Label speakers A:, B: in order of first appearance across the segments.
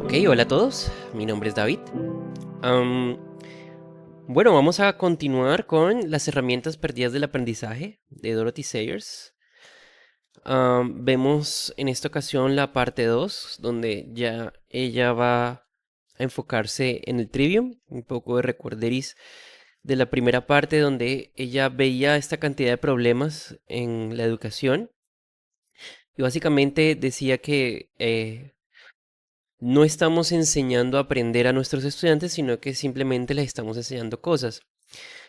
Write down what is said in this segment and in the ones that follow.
A: Ok, hola a todos, mi nombre es David. Am, bueno, vamos a continuar con las herramientas perdidas del aprendizaje de Dorothy Sayers. Vemos en esta ocasión la parte 2, donde ya ella va a enfocarse en el trivium, un poco de recorderis de la primera parte donde ella veía esta cantidad de problemas en la educación y básicamente decía que no estamos enseñando a aprender a nuestros estudiantes, sino que simplemente les estamos enseñando cosas.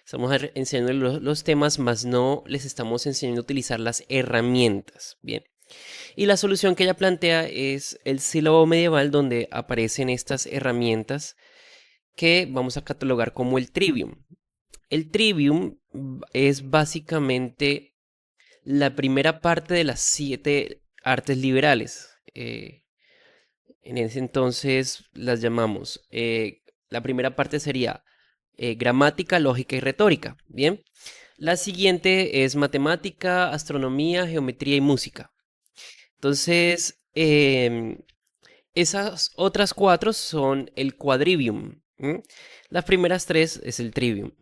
A: Estamos enseñando los temas, más no les estamos enseñando a utilizar las herramientas. Bien. Y la solución que ella plantea es el sílabo medieval, donde aparecen estas herramientas que vamos a catalogar como el trivium. El trivium es básicamente la primera parte de las 7 artes liberales. En ese entonces las llamamos. La primera parte sería gramática, lógica y retórica. Bien. La siguiente es matemática, astronomía, geometría y música. Entonces, esas otras 4 son el quadrivium. ¿M? Las primeras 3 es el trivium.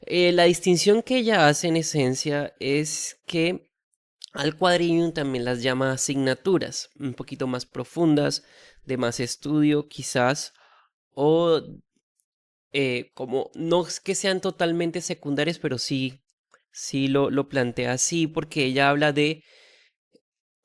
A: La distinción que ella hace en esencia es que al quadrivium también las llama asignaturas, un poquito más profundas, de más estudio quizás, o como no es que sean totalmente secundarias, pero sí lo plantea así, porque ella habla de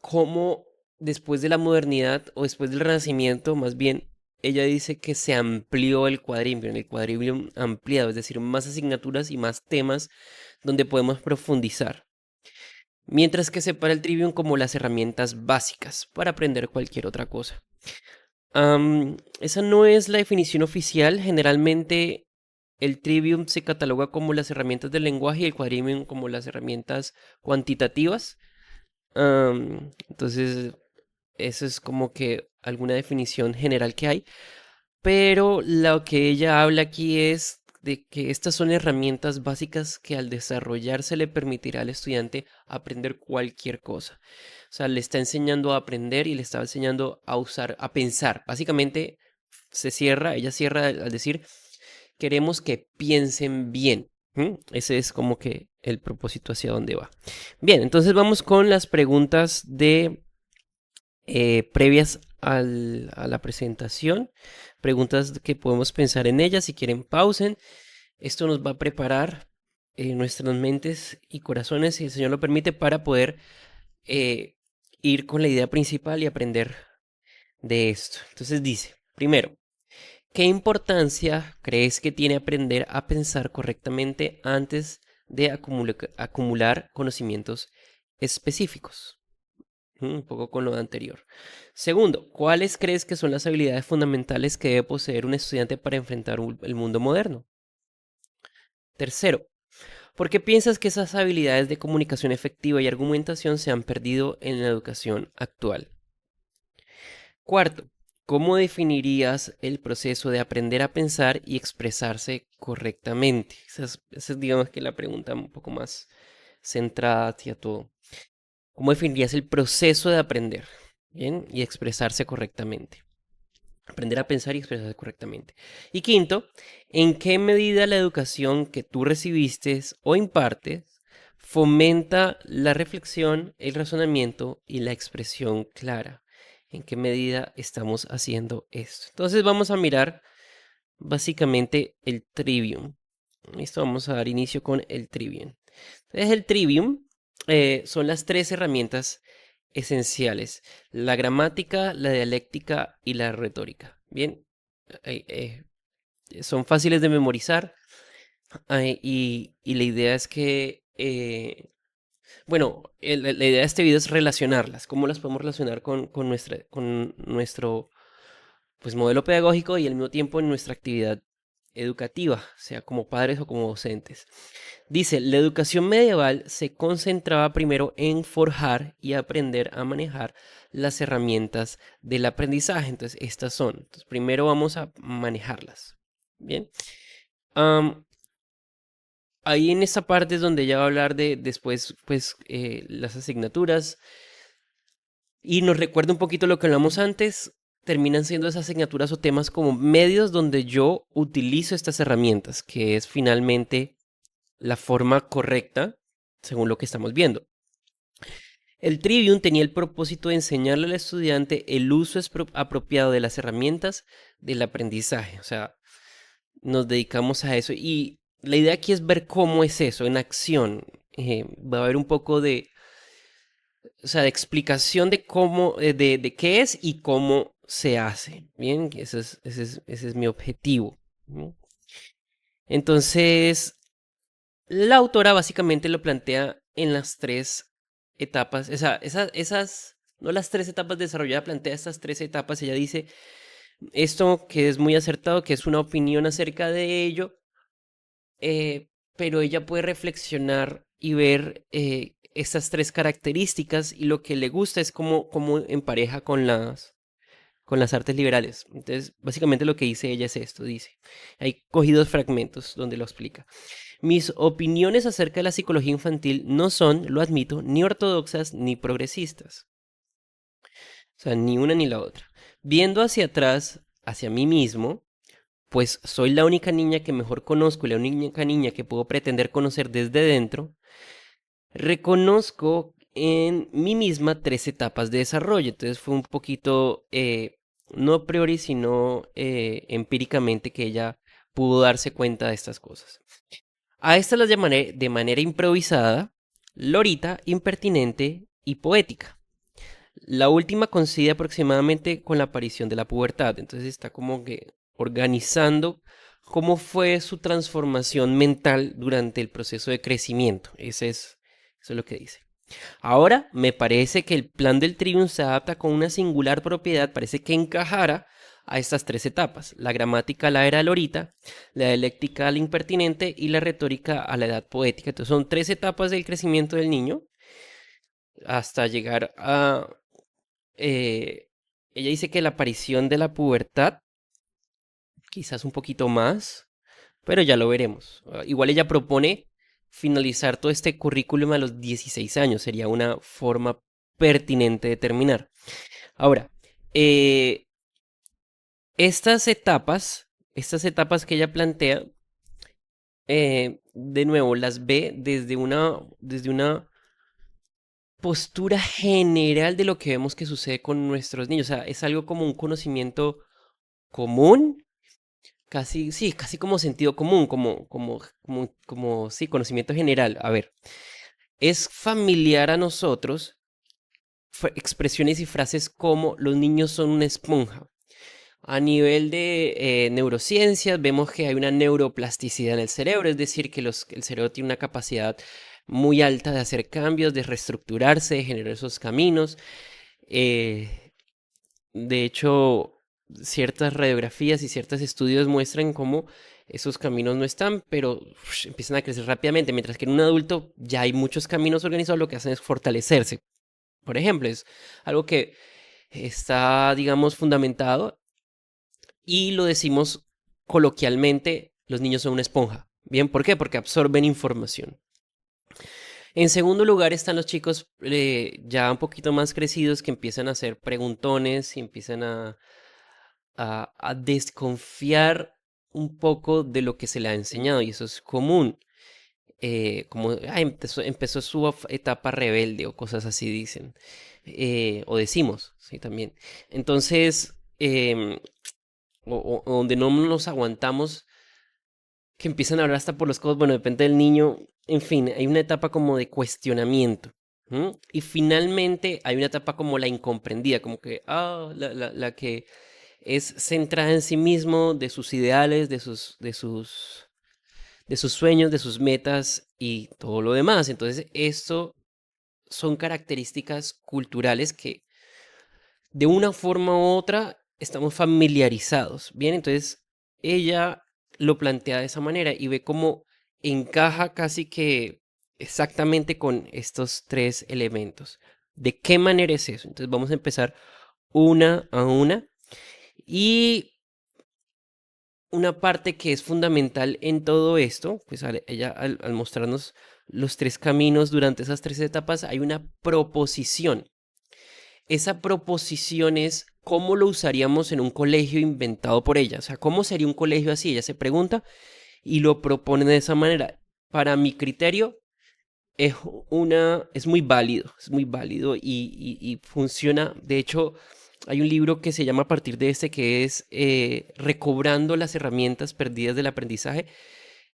A: cómo después de la modernidad o después del Renacimiento, más bien, ella dice que se amplió el quadrivium ampliado, es decir, más asignaturas y más temas donde podemos profundizar. Mientras que separa el trivium como las herramientas básicas para aprender cualquier otra cosa. Esa no es la definición oficial. Generalmente el trivium se cataloga como las herramientas del lenguaje y el quadrivium como las herramientas cuantitativas. Entonces, eso es como que alguna definición general que hay. Pero lo que ella habla aquí es de que estas son herramientas básicas que al desarrollarse le permitirá al estudiante aprender cualquier cosa. O sea, le está enseñando a aprender y le está enseñando a usar, a pensar. Básicamente ella cierra al decir, queremos que piensen bien. Ese es como que el propósito hacia dónde va. Bien, entonces vamos con las preguntas de previas a la presentación, preguntas que podemos pensar en ellas. Si quieren, pausen. Esto nos va a preparar nuestras mentes y corazones, si el Señor lo permite, para poder eh, ir con la idea principal y aprender de esto. Entonces dice, primero, ¿qué importancia crees que tiene aprender a pensar correctamente antes de acumular conocimientos específicos? Un poco con lo anterior. Segundo, ¿cuáles crees que son las habilidades fundamentales que debe poseer un estudiante para enfrentar el mundo moderno? Tercero, ¿por qué piensas que esas habilidades de comunicación efectiva y argumentación se han perdido en la educación actual? Cuarto, ¿cómo definirías el proceso de aprender a pensar y expresarse correctamente? Esa es, digamos que la pregunta un poco más centrada hacia todo. ¿Cómo definirías el proceso de aprender? Bien, y expresarse correctamente. Aprender a pensar y expresarse correctamente. Y quinto, ¿en qué medida la educación que tú recibiste o impartes fomenta la reflexión, el razonamiento y la expresión clara? ¿En qué medida estamos haciendo esto? Entonces vamos a mirar básicamente el trivium. Listo, vamos a dar inicio con el trivium. Entonces el trivium son las 3 herramientas esenciales: la gramática, la dialéctica y la retórica. Bien, eh, son fáciles de memorizar, y la idea es que, bueno, la idea de este video es relacionarlas. ¿Cómo las podemos relacionar con nuestro pues, modelo pedagógico y al mismo tiempo en nuestra actividad educativa, sea como padres o como docentes? Dice, la educación medieval se concentraba primero en forjar y aprender a manejar las herramientas del aprendizaje. Entonces, estas son. Entonces, primero vamos a manejarlas. Bien. Am, Ahí en esta parte es donde ya va a hablar de después, pues, las asignaturas. Y nos recuerda un poquito lo que hablamos antes. terminan siendo esas asignaturas o temas como medios donde yo utilizo estas herramientas, que es finalmente la forma correcta según lo que estamos viendo. El Trivium tenía el propósito de enseñarle al estudiante el uso apropiado de las herramientas del aprendizaje. O sea, nos dedicamos a eso. Y la idea aquí es ver cómo es eso en acción. Va a haber un poco de, o sea, de explicación de cómo, de qué es y cómo se hace. Bien, ese es mi objetivo, ¿no? Entonces, la autora básicamente lo plantea en las tres etapas, no las tres etapas desarrolladas, plantea estas tres etapas. Ella dice esto que es muy acertado, que es una opinión acerca de ello, pero ella puede reflexionar y ver estas tres características y lo que le gusta es cómo empareja con las artes liberales. Entonces, básicamente lo que dice ella es esto, dice, hay cogidos fragmentos donde lo explica. Mis opiniones acerca de la psicología infantil no son, lo admito, ni ortodoxas ni progresistas. O sea, ni una ni la otra. Viendo hacia atrás, hacia mí mismo, pues soy la única niña que mejor conozco y la única niña que puedo pretender conocer desde dentro, reconozco en mí misma tres etapas de desarrollo. Entonces fue un poquito, no a priori, sino empíricamente que ella pudo darse cuenta de estas cosas. A estas las llamaré de manera improvisada, lorita, impertinente y poética. La última coincide aproximadamente con la aparición de la pubertad, entonces está como que organizando cómo fue su transformación mental durante el proceso de crecimiento. Eso es lo que dice. Ahora, me parece que el plan del Trivium se adapta con una singular propiedad, parece que encajara a estas tres etapas: la gramática a la era lorita, la dialéctica al impertinente y la retórica a la edad poética. Entonces son tres etapas del crecimiento del niño hasta llegar a... eh, ella dice que la aparición de la pubertad, quizás un poquito más, pero ya lo veremos. Igual ella propone finalizar todo este currículum a los 16 años, sería una forma pertinente de terminar. Ahora, eh, estas etapas que ella plantea, de nuevo, las ve desde una postura general de lo que vemos que sucede con nuestros niños. O sea, es algo como un conocimiento común, casi, sí, casi como sentido común, sí, conocimiento general. A ver, es familiar a nosotros expresiones y frases como los niños son una esponja. A nivel de neurociencias, vemos que hay una neuroplasticidad en el cerebro, es decir, que el cerebro tiene una capacidad muy alta de hacer cambios, de reestructurarse, de generar esos caminos. Eh, de hecho, ciertas radiografías y ciertos estudios muestran cómo esos caminos no están, pero empiezan a crecer rápidamente, mientras que en un adulto ya hay muchos caminos organizados, lo que hacen es fortalecerse. Por ejemplo, es algo que está, digamos, fundamentado y lo decimos coloquialmente: los niños son una esponja. Bien, ¿por qué? Porque absorben información. En segundo lugar están los chicos ya un poquito más crecidos, que empiezan a hacer preguntones y empiezan a desconfiar un poco de lo que se le ha enseñado, y eso es común. Como empezó su etapa rebelde o cosas así dicen, o decimos, sí, también. Entonces, o donde no nos aguantamos, que empiezan a hablar hasta por los codos, bueno, depende del niño. En fin, hay una etapa como de cuestionamiento. Y finalmente hay una etapa como la incomprendida, como que, la que es centrada en sí mismo, de sus ideales, de sus sueños, de sus metas y todo lo demás. Entonces, esto son características culturales que de una forma u otra estamos familiarizados. Bien, entonces ella lo plantea de esa manera y ve cómo encaja casi que exactamente con estos tres elementos. ¿De qué manera es eso? Entonces vamos a empezar una a una. Y una parte que es fundamental en todo esto, pues ella al mostrarnos los tres caminos durante esas tres etapas, hay una proposición. esa proposición es cómo lo usaríamos en un colegio inventado por ella. O sea, ¿cómo sería un colegio así? Ella se pregunta y lo propone de esa manera. Para mi criterio, es es muy válido y funciona. De hecho, hay un libro que se llama a partir de este que es Recobrando las herramientas perdidas del aprendizaje,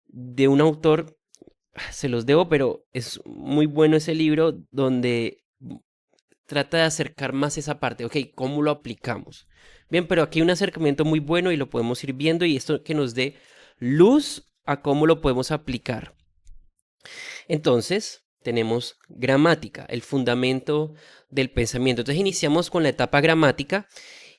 A: de un autor, se los debo, pero es muy bueno ese libro donde trata de acercar más esa parte. Ok, ¿cómo lo aplicamos? Bien, pero aquí hay un acercamiento muy bueno y lo podemos ir viendo y esto que nos dé luz a cómo lo podemos aplicar. Entonces, tenemos gramática, el fundamento del pensamiento. Entonces, iniciamos con la etapa gramática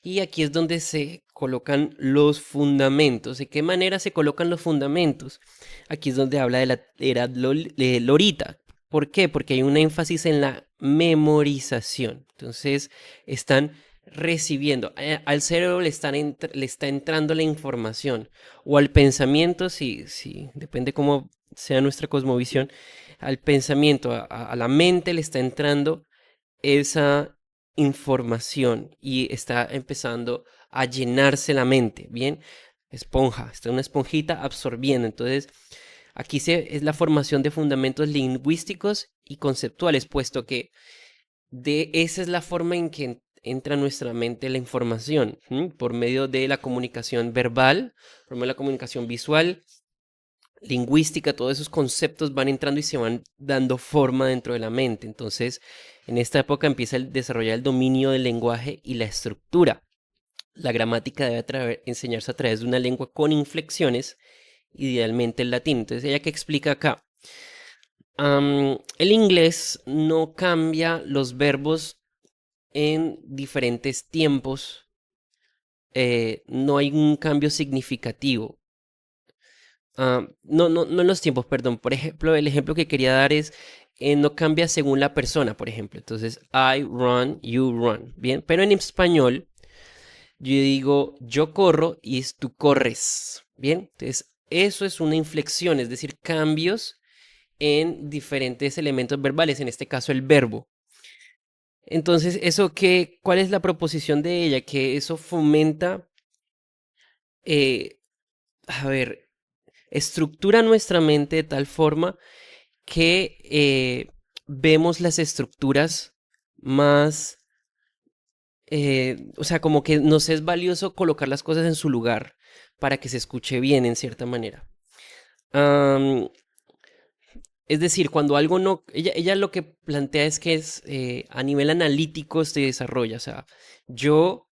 A: y aquí es donde se colocan los fundamentos. ¿De qué manera se colocan los fundamentos? Aquí es donde habla de la era lorita. ¿Por qué? Porque hay un énfasis en la memorización. Entonces, están recibiendo, al cerebro le está entrando la información, o al pensamiento, si depende cómo sea nuestra cosmovisión, al pensamiento, a la mente le está entrando esa información y está empezando a llenarse la mente, ¿bien? Esponja, está una esponjita absorbiendo. Entonces, aquí es la formación de fundamentos lingüísticos y conceptuales, puesto que esa es la forma en que entra a nuestra mente la información, por medio de la comunicación verbal, por medio de la comunicación visual, lingüística. Todos esos conceptos van entrando y se van dando forma dentro de la mente. Entonces, en esta época empieza a desarrollar el dominio del lenguaje y la estructura. La gramática debe enseñarse a través de una lengua con inflexiones, idealmente el latín. Entonces, ella que explica acá, el inglés no cambia los verbos en diferentes tiempos, no hay un cambio significativo. No en los tiempos, perdón. Por ejemplo, el ejemplo que quería dar es, no cambia según la persona, por ejemplo. Entonces, I run, you run, ¿bien? Pero en español, yo digo, yo corro y es tú corres, ¿bien? Entonces, eso es una inflexión, es decir, cambios en diferentes elementos verbales, en este caso el verbo. Entonces, ¿cuál es la proposición de ella? Que eso fomenta, eh, a ver, estructura nuestra mente de tal forma que vemos las estructuras más, o sea, como que nos es valioso colocar las cosas en su lugar para que se escuche bien en cierta manera. Am, es decir, cuando algo no, ella lo que plantea es que es a nivel analítico se desarrolla, o sea, yo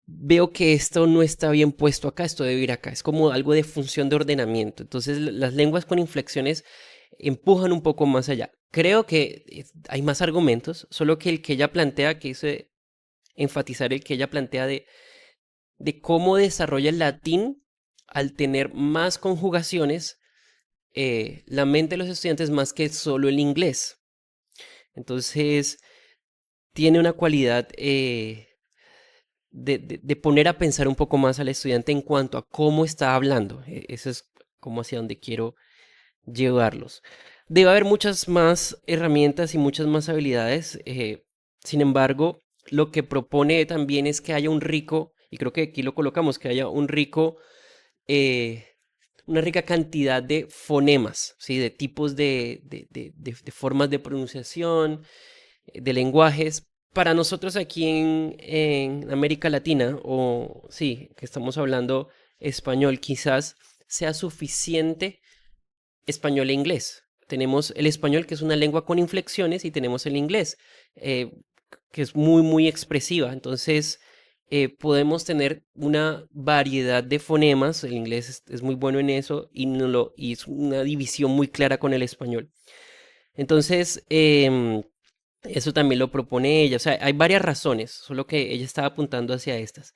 A: veo que esto no está bien puesto acá, esto debe ir acá. Es como algo de función de ordenamiento. Entonces, las lenguas con inflexiones empujan un poco más allá. Creo que hay más argumentos, solo que el que ella plantea, que hizo enfatizar el que ella plantea de cómo desarrolla el latín al tener más conjugaciones, la mente de los estudiantes más que solo el inglés. Entonces, tiene una cualidad de poner a pensar un poco más al estudiante en cuanto a cómo está hablando. Eso es como hacia donde quiero llevarlos. Debe haber muchas más herramientas y muchas más habilidades. Sin embargo, lo que propone también es que haya un rico, y creo que aquí lo colocamos, que haya un rico, eh, una rica cantidad de fonemas, ¿sí? De tipos de formas de pronunciación, de lenguajes. Para nosotros aquí en América Latina, o sí, que estamos hablando español, quizás sea suficiente español e inglés. Tenemos el español, que es una lengua con inflexiones, y tenemos el inglés, eh, que es muy expresiva. Entonces, podemos tener una variedad de fonemas. El inglés es muy bueno en eso y, y es una división muy clara con el español. Entonces, eso también lo propone ella. O sea, hay varias razones, solo que ella estaba apuntando hacia estas.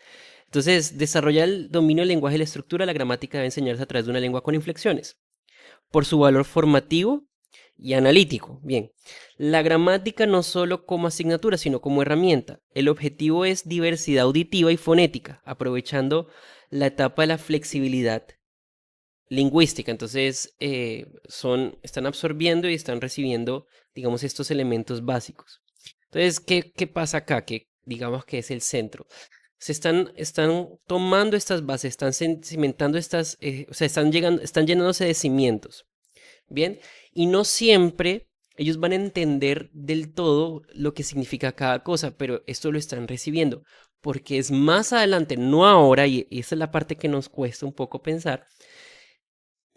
A: Entonces, desarrollar el dominio del lenguaje y la estructura, la gramática debe enseñarse a través de una lengua con inflexiones, por su valor formativo y analítico. Bien, la gramática no solo como asignatura, sino como herramienta. El objetivo es diversidad auditiva y fonética, aprovechando la etapa de la flexibilidad lingüística. Entonces, están absorbiendo y están recibiendo, digamos, estos elementos básicos. Entonces, ¿qué pasa acá? Que digamos que es el centro. Están tomando estas bases, están cimentando estas, o sea, están llenándose de cimientos. Bien, y no siempre ellos van a entender del todo lo que significa cada cosa, pero esto lo están recibiendo, porque es más adelante, no ahora, y esa es la parte que nos cuesta un poco pensar,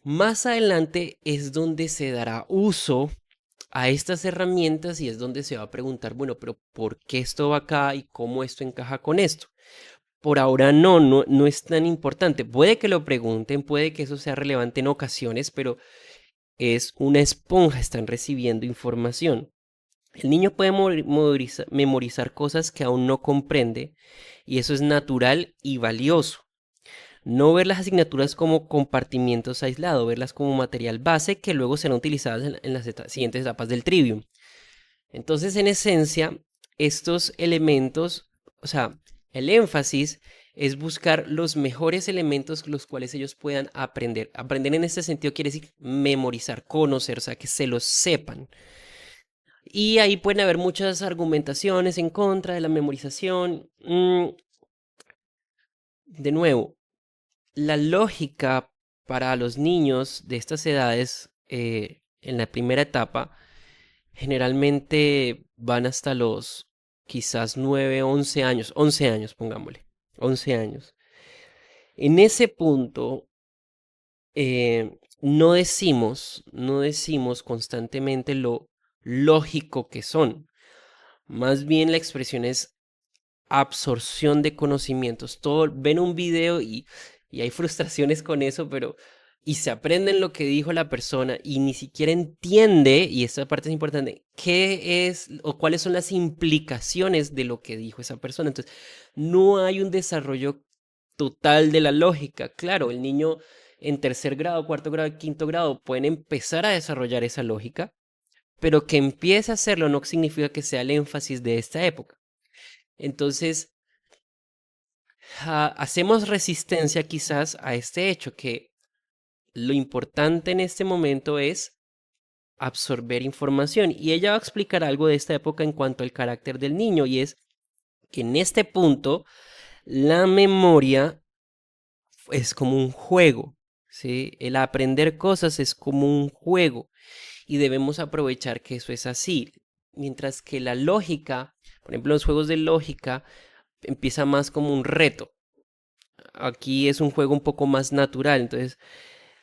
A: más adelante es donde se dará uso a estas herramientas y es donde se va a preguntar, bueno, pero ¿por qué esto va acá y cómo esto encaja con esto? Por ahora no es tan importante. Puede que lo pregunten, puede que eso sea relevante en ocasiones, pero es una esponja, están recibiendo información. El niño puede memorizar cosas que aún no comprende y eso es natural y valioso. No ver las asignaturas como compartimientos aislados, verlas como material base que luego serán utilizadas en las siguientes etapas del trivium. Entonces, en esencia, estos elementos, o sea, el énfasis es buscar los mejores elementos los cuales ellos puedan aprender. Aprender en este sentido quiere decir memorizar, conocer, o sea, que se los sepan. Y ahí pueden haber muchas argumentaciones en contra de la memorización. De nuevo, la lógica para los niños de estas edades en la primera etapa generalmente van hasta los quizás 9 11 años, pongámosle, 11 años. En ese punto, no decimos constantemente lo lógico que son. Más bien la expresión es absorción de conocimientos. Todo, ven un video y hay frustraciones con eso, pero y se aprenden lo que dijo la persona y ni siquiera entiende, y esta parte es importante, qué es o cuáles son las implicaciones de lo que dijo esa persona. Entonces, no hay un desarrollo total de la lógica. Claro, el niño en tercer grado, cuarto grado, quinto grado pueden empezar a desarrollar esa lógica, pero que empiece a hacerlo no significa que sea el énfasis de esta época. Entonces, hacemos resistencia quizás a este hecho, que lo importante en este momento es absorber información. Y ella va a explicar algo de esta época en cuanto al carácter del niño, y es que en este punto la memoria es como un juego, ¿sí? El aprender cosas es como un juego y debemos aprovechar que eso es así. Mientras que la lógica, por ejemplo, los juegos de lógica, empieza más como un reto. Aquí es un juego un poco más natural, entonces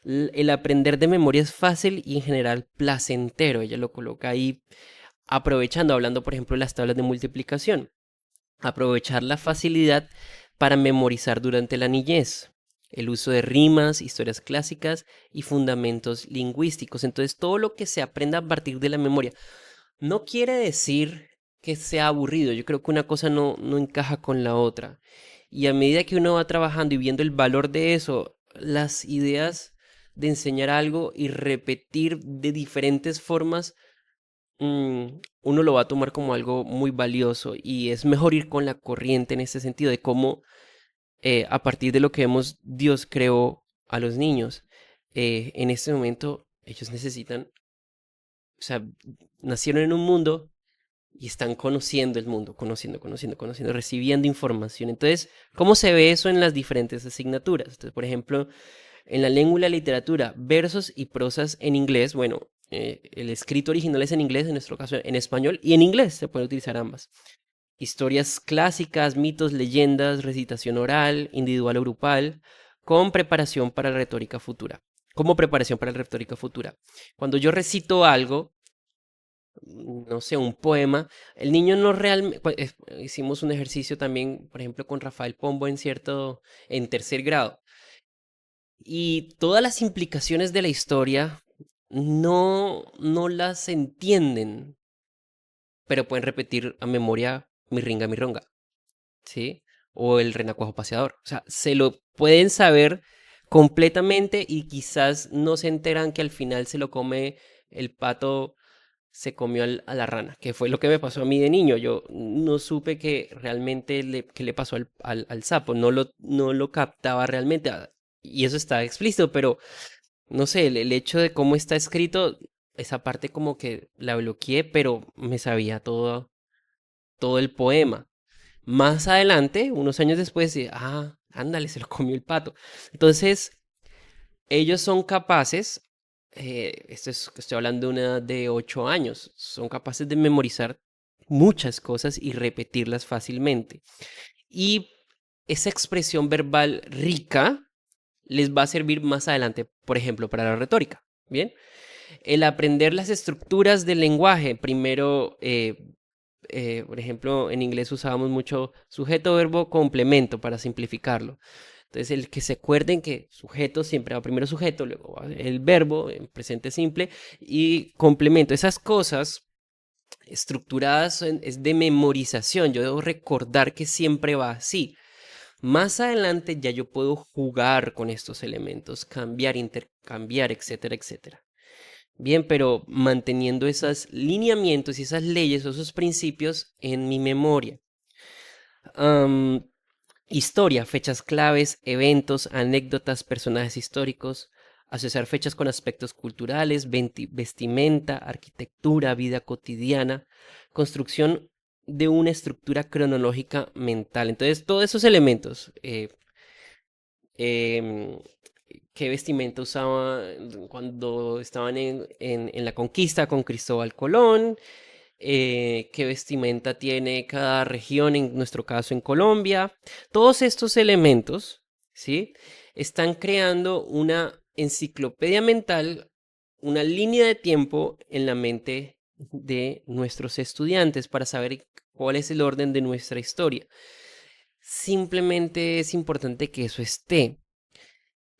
A: el aprender de memoria es fácil y en general placentero. Ella lo coloca ahí aprovechando, hablando por ejemplo de las tablas de multiplicación. Aprovechar la facilidad para memorizar durante la niñez. El uso de rimas, historias clásicas y fundamentos lingüísticos. Entonces todo lo que se aprenda a partir de la memoria no quiere decir que sea aburrido. Yo creo que una cosa no encaja con la otra. Y a medida que uno va trabajando y viendo el valor de eso, las ideas de enseñar algo y repetir de diferentes formas, uno lo va a tomar como algo muy valioso y es mejor ir con la corriente en ese sentido de cómo a partir de lo que vemos Dios creó a los niños. En este momento ellos necesitan, o sea, nacieron en un mundo y están conociendo el mundo, conociendo, recibiendo información. Entonces, ¿cómo se ve eso en las diferentes asignaturas? Entonces, por ejemplo, en la lengua y la literatura, versos y prosas en inglés, bueno, el escrito original es en inglés, en nuestro caso en español y en inglés, se puede utilizar ambas. Historias clásicas, mitos, leyendas, recitación oral, individual o grupal, con preparación para la retórica futura. Como preparación para la retórica futura. Cuando yo recito algo, no sé, un poema, el niño no realmente, hicimos un ejercicio también, por ejemplo, con Rafael Pombo en tercer grado, y todas las implicaciones de la historia no las entienden, pero pueden repetir a memoria mi ronga, ¿sí? O el renacuajo paseador. O sea, se lo pueden saber completamente y quizás no se enteran que al final se lo come el pato, se comió a la rana, que fue lo que me pasó a mí de niño. Yo no supe que realmente qué le pasó al sapo, no lo captaba realmente. Y eso está explícito, pero no sé, el hecho de cómo está escrito, esa parte como que la bloqueé, pero me sabía todo, todo el poema. Más adelante, unos años después, ándale, se lo comió el pato. Entonces, ellos son capaces, estoy hablando de una de 8 años, son capaces de memorizar muchas cosas y repetirlas fácilmente. Y esa expresión verbal rica les va a servir más adelante, por ejemplo, para la retórica. Bien, el aprender las estructuras del lenguaje, primero, por ejemplo, en inglés usábamos mucho sujeto, verbo, complemento para simplificarlo. Entonces, el que se acuerden que sujeto siempre va primero sujeto, luego va el verbo en presente simple y complemento. Esas cosas estructuradas es de memorización. Yo debo recordar que siempre va así. Más adelante ya yo puedo jugar con estos elementos, cambiar, intercambiar, etcétera, etcétera. Bien, pero manteniendo esos lineamientos y esas leyes o esos principios en mi memoria. Am, Historia, fechas claves, eventos, anécdotas, personajes históricos, asociar fechas con aspectos culturales, vestimenta, arquitectura, vida cotidiana, construcción de una estructura cronológica mental. Entonces, todos esos elementos, em, qué vestimenta usaba cuando estaban en la conquista con Cristóbal Colón, qué vestimenta tiene cada región, en nuestro caso en Colombia. Todos estos elementos, ¿sí? Están creando una enciclopedia mental, una línea de tiempo en la mente de nuestros estudiantes para saber cuál es el orden de nuestra historia. Simplemente es importante que eso esté.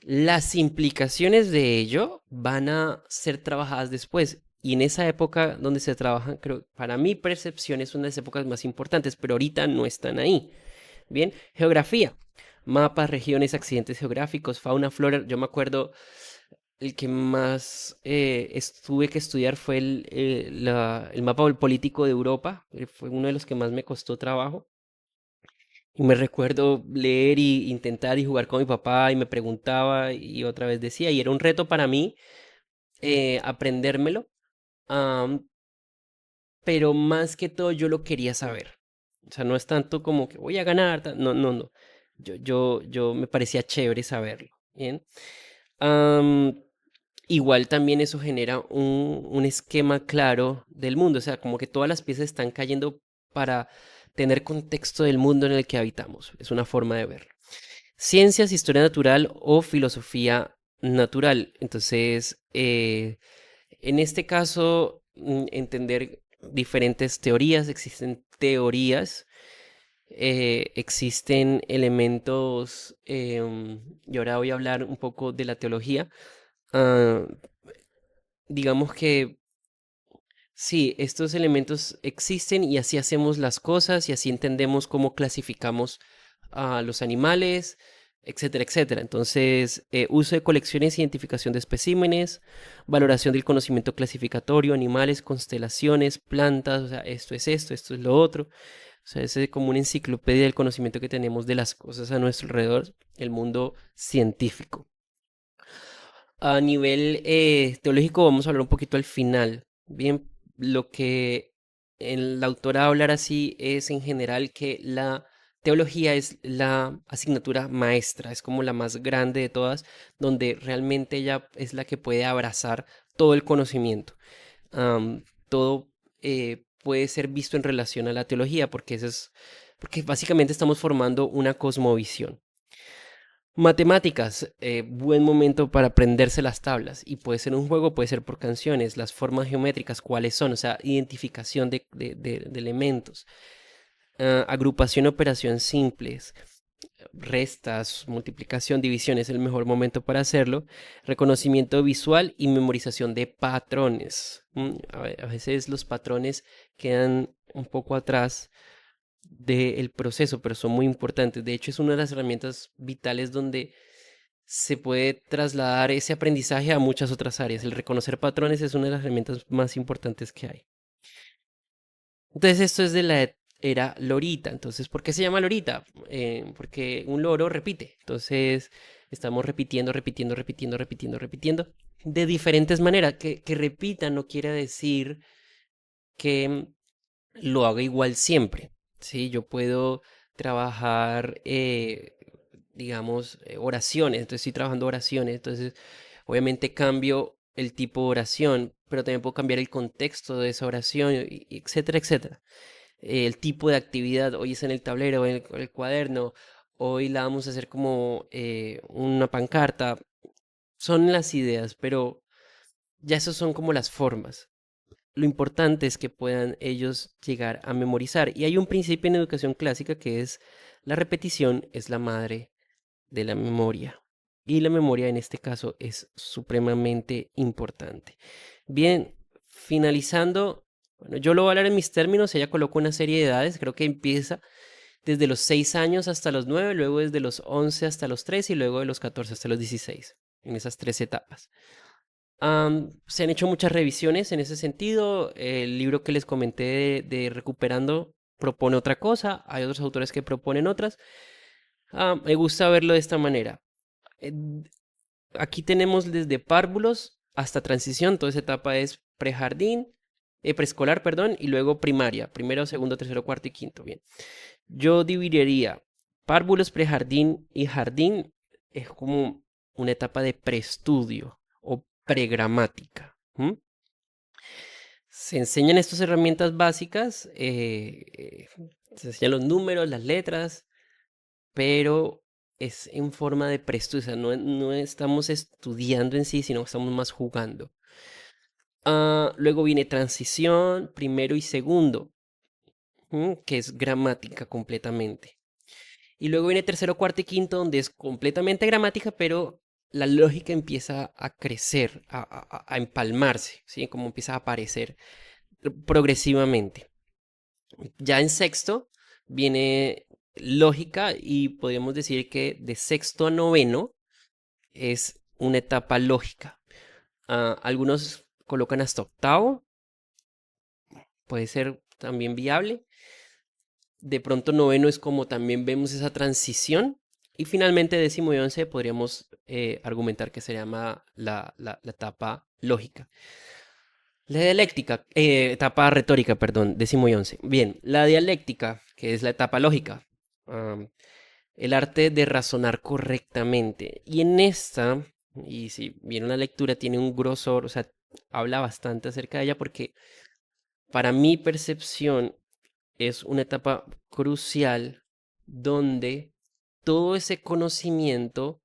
A: Las implicaciones de ello van a ser trabajadas después. Y en esa época donde se trabajan, creo, para mi percepción es una de las épocas más importantes, pero ahorita no están ahí. Bien, geografía, mapas, regiones, accidentes geográficos, fauna, flora. Yo me acuerdo, el que más tuve que estudiar fue el mapa político de Europa. Fue uno de los que más me costó trabajo. Y me recuerdo leer y intentar y jugar con mi papá y me preguntaba y otra vez decía, y era un reto para mí aprendérmelo, am, pero más que todo yo lo quería saber. O sea, no es tanto como que voy a ganar, no, no, no. Yo me parecía chévere saberlo. Bien. Am, Igual también eso genera un esquema claro del mundo, o sea, como que todas las piezas están cayendo para tener contexto del mundo en el que habitamos. Es una forma de verlo. Ciencias, historia natural o filosofía natural. Entonces, en este caso, entender diferentes teorías, existen teorías, existen elementos, y ahora voy a hablar un poco de la teología. Ah, digamos que sí, estos elementos existen y así hacemos las cosas y así entendemos cómo clasificamos a los animales, etcétera, etcétera. Entonces, uso de colecciones, identificación de especímenes, valoración del conocimiento clasificatorio, animales, constelaciones, plantas, o sea, esto es lo otro. O sea, es como una enciclopedia del conocimiento que tenemos de las cosas a nuestro alrededor, el mundo científico. A nivel teológico vamos a hablar un poquito al final. Bien, lo que la autora hablar así es en general que la teología es la asignatura maestra, es como la más grande de todas, donde realmente ella es la que puede abrazar todo el conocimiento. Todo puede ser visto en relación a la teología, porque porque básicamente estamos formando una cosmovisión. Matemáticas, buen momento para aprenderse las tablas. Y puede ser un juego, puede ser por canciones, las formas geométricas, cuáles son, o sea, identificación de elementos. Agrupación, operación simples, restas, multiplicación, división es el mejor momento para hacerlo. Reconocimiento visual y memorización de patrones. A veces los patrones quedan un poco atrás del proceso, pero son muy importantes. De hecho, es una de las herramientas vitales donde se puede trasladar ese aprendizaje a muchas otras áreas. El reconocer patrones es una de las herramientas más importantes que hay. Entonces, esto es de la era lorita. Entonces, ¿por qué se llama lorita? Porque un loro repite. Entonces, estamos repitiendo, repitiendo, repitiendo, repitiendo, repitiendo. De diferentes maneras. Que repita no quiere decir que lo haga igual siempre. ¿Sí? Yo puedo trabajar, digamos, oraciones. Entonces estoy trabajando oraciones. Entonces, obviamente cambio el tipo de oración, pero también puedo cambiar el contexto de esa oración, etcétera, etcétera. El tipo de actividad, hoy es en el tablero, en el cuaderno, hoy la vamos a hacer como una pancarta. Son las ideas, pero ya esos son como las formas. Lo importante es que puedan ellos llegar a memorizar. Y hay un principio en educación clásica que es la repetición es la madre de la memoria. Y la memoria en este caso es supremamente importante. Bien, finalizando, bueno, yo lo voy a hablar en mis términos, ella colocó una serie de edades, creo que empieza desde los 6 años hasta los 9, luego desde los 11 hasta los 13 y luego de los 14 hasta los 16, en esas 3 etapas. Se han hecho muchas revisiones en ese sentido. El libro que les comenté de Recuperando propone otra cosa, hay otros autores que proponen otras. Me gusta verlo de esta manera. Eh, Aquí tenemos desde párvulos hasta transición, toda esa etapa es prejardín, preescolar, perdón, y luego primaria, primero, segundo, tercero, cuarto y quinto. Bien, yo dividiría párvulos, prejardín y jardín, es como una etapa de preestudio o pregramática. Se enseñan estas herramientas básicas, se enseñan los números, las letras, pero es en forma de preestudio, o sea, no estamos estudiando en sí, sino que estamos más jugando. Luego viene transición, primero y segundo, que es gramática completamente. Y luego viene tercero, cuarto y quinto, donde es completamente gramática, pero la lógica empieza a crecer, a empalmarse, ¿sí? Como empieza a aparecer progresivamente. Ya en sexto viene lógica y podríamos decir que de sexto a noveno es una etapa lógica. Algunos colocan hasta octavo, puede ser también viable. De pronto noveno es como también vemos esa transición. Y finalmente décimo y once podríamos argumentar que se llama la etapa lógica. La dialéctica, etapa retórica, perdón, décimo y once. Bien, la dialéctica, que es la etapa lógica. am, el arte de razonar correctamente. Y en esta, y si bien una lectura tiene un grosor, o sea, habla bastante acerca de ella porque para mi percepción es una etapa crucial donde todo ese conocimiento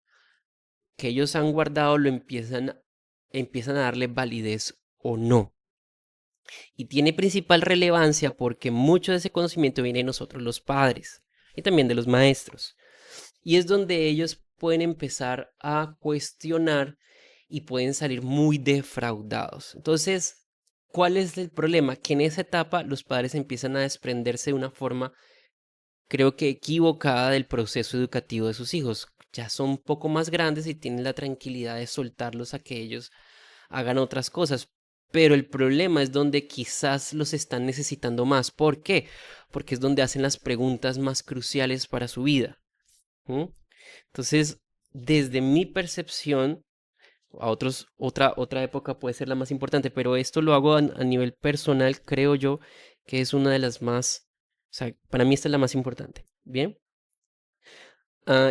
A: que ellos han guardado lo empiezan a darle validez o no. Y tiene principal relevancia porque mucho de ese conocimiento viene de nosotros los padres y también de los maestros. Y es donde ellos pueden empezar a cuestionar y pueden salir muy defraudados. Entonces, ¿cuál es el problema? Que en esa etapa los padres empiezan a desprenderse de una forma, creo que equivocada, del proceso educativo de sus hijos. Ya son un poco más grandes y tienen la tranquilidad de soltarlos a que ellos hagan otras cosas. Pero el problema es donde quizás los están necesitando más. ¿Por qué? Porque es donde hacen las preguntas más cruciales para su vida. ¿Mm? Entonces, desde mi percepción, otra época puede ser la más importante, pero esto lo hago a nivel personal, creo yo, que es una de las más, o sea, para mí esta es la más importante, ¿bien?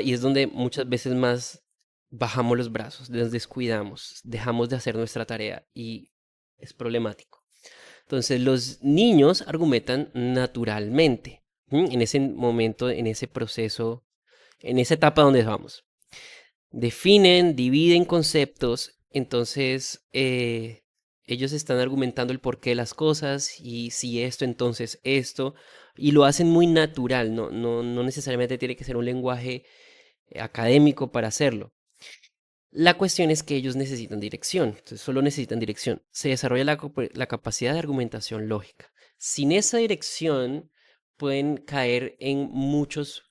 A: Y es donde muchas veces más bajamos los brazos, nos descuidamos, dejamos de hacer nuestra tarea y es problemático. Entonces, los niños argumentan naturalmente, en ese momento, en ese proceso, en esa etapa donde vamos. Definen, dividen conceptos, entonces ellos están argumentando el porqué de las cosas y si esto, entonces esto, y lo hacen muy natural, no necesariamente tiene que ser un lenguaje académico para hacerlo. La cuestión es que ellos necesitan dirección, entonces solo necesitan dirección. Se desarrolla la capacidad de argumentación lógica. Sin esa dirección pueden caer en muchos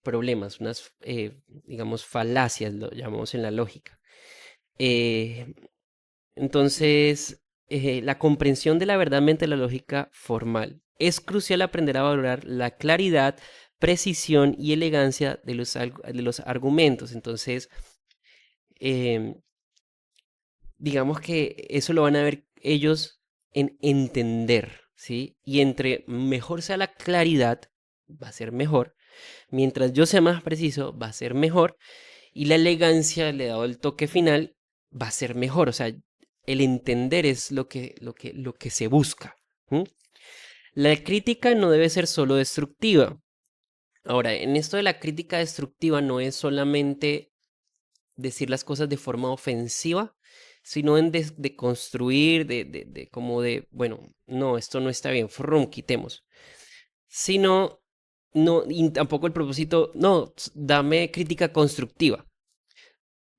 A: problemas, unas, digamos, falacias, lo llamamos en la lógica. Eh, entonces, la comprensión de la verdad mediante la lógica formal. Es crucial aprender a valorar la claridad, precisión y elegancia de los argumentos. Entonces, em, digamos que eso lo van a ver ellos en entender. ¿sí? Y entre mejor sea la claridad, va a ser mejor. Mientras yo sea más preciso, va a ser mejor. Y la elegancia, le he dado el toque final, va a ser mejor. O sea, el entender es lo que se busca. ¿M? La crítica no debe ser solo destructiva. Ahora, en esto de la crítica destructiva no es solamente decir las cosas de forma ofensiva, sino en de construir, de como de, bueno, no, esto no está bien, frum, quitemos. Sino, no, y tampoco el propósito, no, dame crítica constructiva.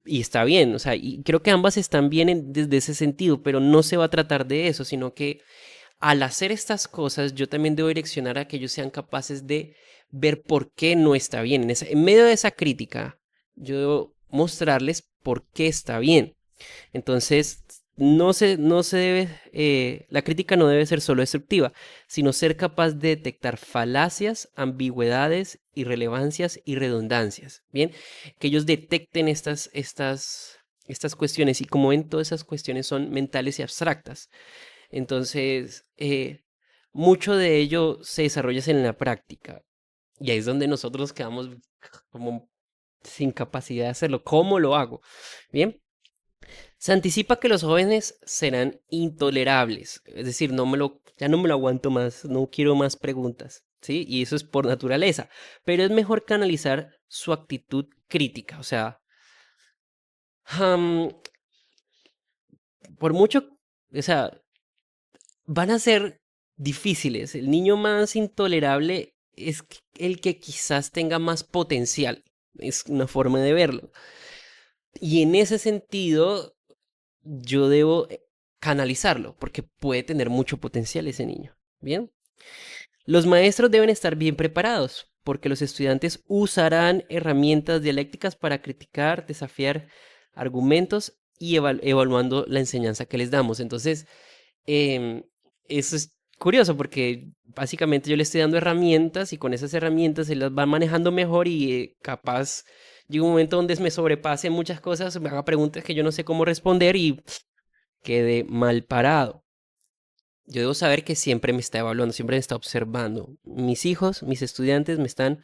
A: Y está bien, o sea, y creo que ambas están bien desde ese sentido, pero no se va a tratar de eso, sino que al hacer estas cosas, yo también debo direccionar a que ellos sean capaces de ver por qué no está bien. En medio de esa crítica, yo debo mostrarles por qué está bien. Entonces, no se debe, la crítica no debe ser solo destructiva, sino ser capaz de detectar falacias, ambigüedades, irrelevancias y redundancias. Bien, que ellos detecten estas cuestiones y como ven, todas esas cuestiones son mentales y abstractas. Entonces, mucho de ello se desarrolla en la práctica. Y ahí es donde nosotros quedamos como sin capacidad de hacerlo. ¿Cómo lo hago? Bien, se anticipa que los jóvenes serán intolerables. Es decir, ya no me lo aguanto más, no quiero más preguntas. ¿Sí? Y eso es por naturaleza. Pero es mejor canalizar su actitud crítica. O sea, am, por mucho, o sea, van a ser difíciles. El niño más intolerable es el que quizás tenga más potencial. Es una forma de verlo. Y en ese sentido, yo debo canalizarlo, porque puede tener mucho potencial ese niño. Bien. Los maestros deben estar bien preparados, porque los estudiantes usarán herramientas dialécticas para criticar, desafiar argumentos y evaluando la enseñanza que les damos. Entonces, Em, eso es curioso porque básicamente yo le estoy dando herramientas y con esas herramientas se las va manejando mejor y capaz llega un momento donde me sobrepase muchas cosas, me haga preguntas que yo no sé cómo responder y quede mal parado. Yo debo saber que siempre me está evaluando, siempre me está observando. Mis hijos, mis estudiantes me están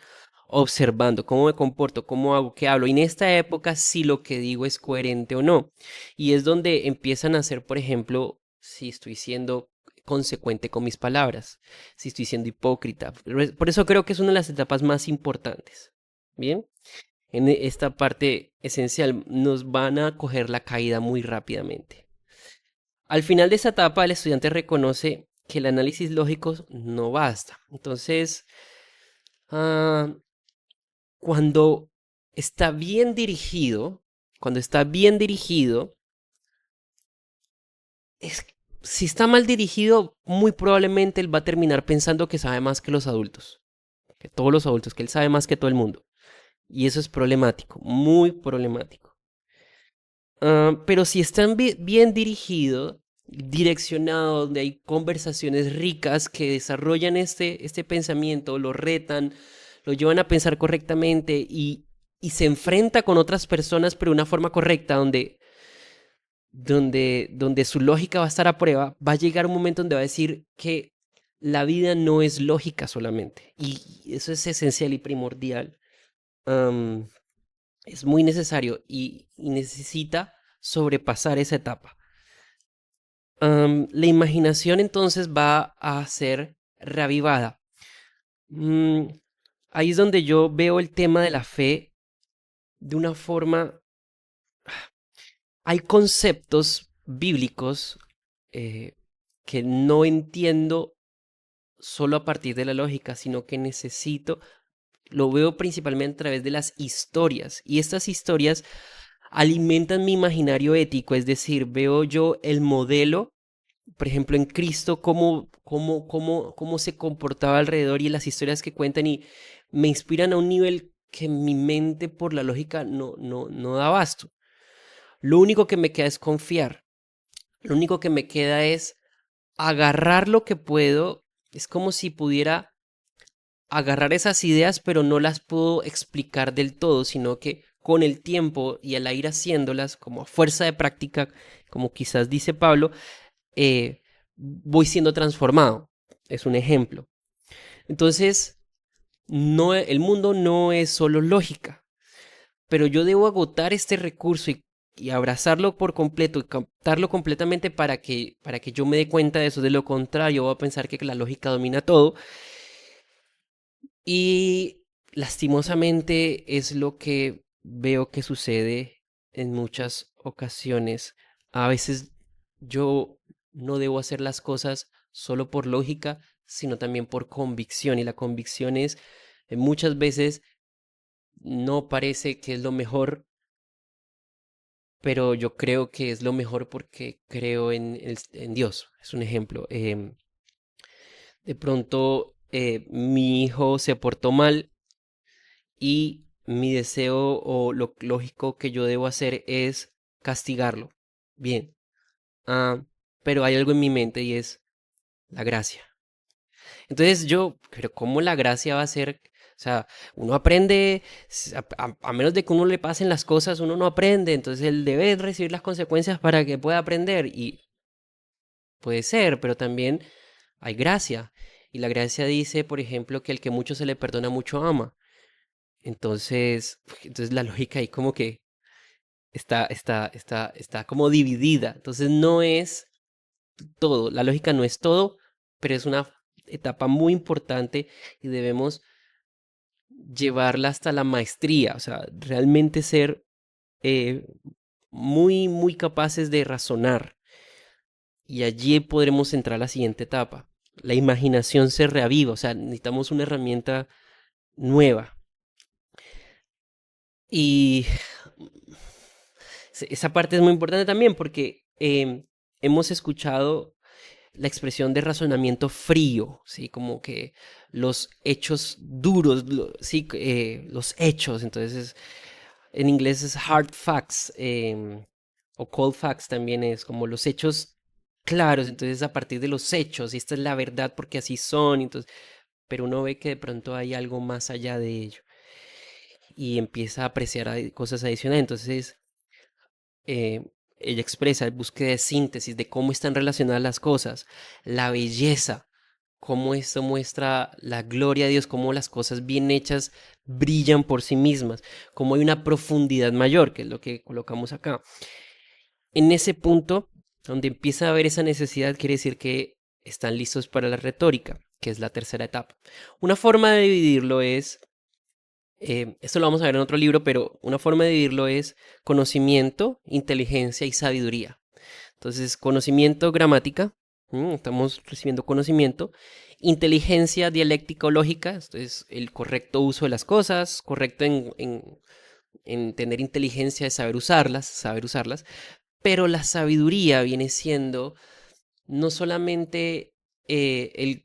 A: observando cómo me comporto, cómo hago, qué hablo. Y en esta época si lo que digo es coherente o no. Y es donde empiezan a hacer, por ejemplo, si estoy siendo consecuente con mis palabras, si estoy siendo hipócrita. Por eso creo que es una de las etapas más importantes. Bien, en esta parte esencial nos van a coger la caída muy rápidamente. Al final de esa etapa, el estudiante reconoce que el análisis lógico no basta. Entonces, ah, cuando está bien dirigido, cuando está bien dirigido, es, si está mal dirigido, muy probablemente él va a terminar pensando que sabe más que los adultos, que todos los adultos, que él sabe más que todo el mundo. Y eso es problemático, muy problemático. Pero si están bien dirigido, direccionado, donde hay conversaciones ricas que desarrollan este pensamiento, lo retan, lo llevan a pensar correctamente y se enfrenta con otras personas, pero de una forma correcta, donde su lógica va a estar a prueba, va a llegar un momento donde va a decir que la vida no es lógica solamente. Y eso es esencial y primordial. am, es muy necesario y necesita sobrepasar esa etapa. La imaginación entonces va a ser reavivada. Mm, ahí es donde yo veo el tema de la fe de una forma. Hay conceptos bíblicos eh, que no entiendo solo a partir de la lógica, sino que necesito, lo veo principalmente a través de las historias. Y estas historias alimentan mi imaginario ético, es decir, veo yo el modelo, por ejemplo, en Cristo, cómo se comportaba alrededor y las historias que cuentan y me inspiran a un nivel que mi mente por la lógica no da abasto. Lo único que me queda es confiar. Lo único que me queda es agarrar lo que puedo. Es como si pudiera agarrar esas ideas, pero no las puedo explicar del todo, sino que con el tiempo y al ir haciéndolas como a fuerza de práctica, como quizás dice Pablo, voy siendo transformado. Es un ejemplo. Entonces, no, el mundo no es solo lógica, pero yo debo agotar este recurso y abrazarlo por completo y captarlo completamente para que yo me dé cuenta de eso. De lo contrario, voy a pensar que la lógica domina todo y lastimosamente es lo que veo que sucede en muchas ocasiones. A veces yo no debo hacer las cosas solo por lógica, sino también por convicción. Y la convicción es, muchas veces no parece que es lo mejor, pero yo creo que es lo mejor porque creo en Dios. Es un ejemplo. De pronto mi hijo se portó mal y mi deseo o lo lógico que yo debo hacer es castigarlo. Bien. Ah, pero hay algo en mi mente y es la gracia. Entonces yo, pero ¿cómo la gracia va a ser? O sea, uno aprende, a menos de que uno le pasen las cosas, uno no aprende. Entonces él debe recibir las consecuencias para que pueda aprender. Y puede ser, pero también hay gracia. Y la gracia dice, por ejemplo, que el que mucho se le perdona, mucho ama. Entonces la lógica ahí como que está como dividida. Entonces no es todo, la lógica no es todo, pero es una etapa muy importante y debemos llevarla hasta la maestría, o sea, realmente ser eh, muy capaces de razonar y allí podremos entrar a la siguiente etapa. La imaginación se reaviva, o sea, necesitamos una herramienta nueva. Y esa parte es muy importante también porque hemos escuchado la expresión de razonamiento frío, ¿sí? Como que los hechos duros, sí, los hechos, entonces en inglés es hard facts, o cold facts también es como los hechos claros, entonces a partir de los hechos, y esta es la verdad porque así son, entonces, pero uno ve que de pronto hay algo más allá de ello y empieza a apreciar cosas adicionales, entonces eh, ella expresa búsqueda de síntesis de cómo están relacionadas las cosas, la belleza, cómo esto muestra la gloria de Dios, cómo las cosas bien hechas brillan por sí mismas, cómo hay una profundidad mayor, que es lo que colocamos acá. En ese punto, donde empieza a haber esa necesidad, quiere decir que están listos para la retórica, que es la tercera etapa. Una forma de dividirlo es, esto lo vamos a ver en otro libro, pero una forma de dividirlo es conocimiento, inteligencia y sabiduría. Entonces, conocimiento, gramática, estamos recibiendo conocimiento, inteligencia dialéctica o lógica, esto es el correcto uso de las cosas, correcto en tener inteligencia de saber usarlas, pero la sabiduría viene siendo no solamente el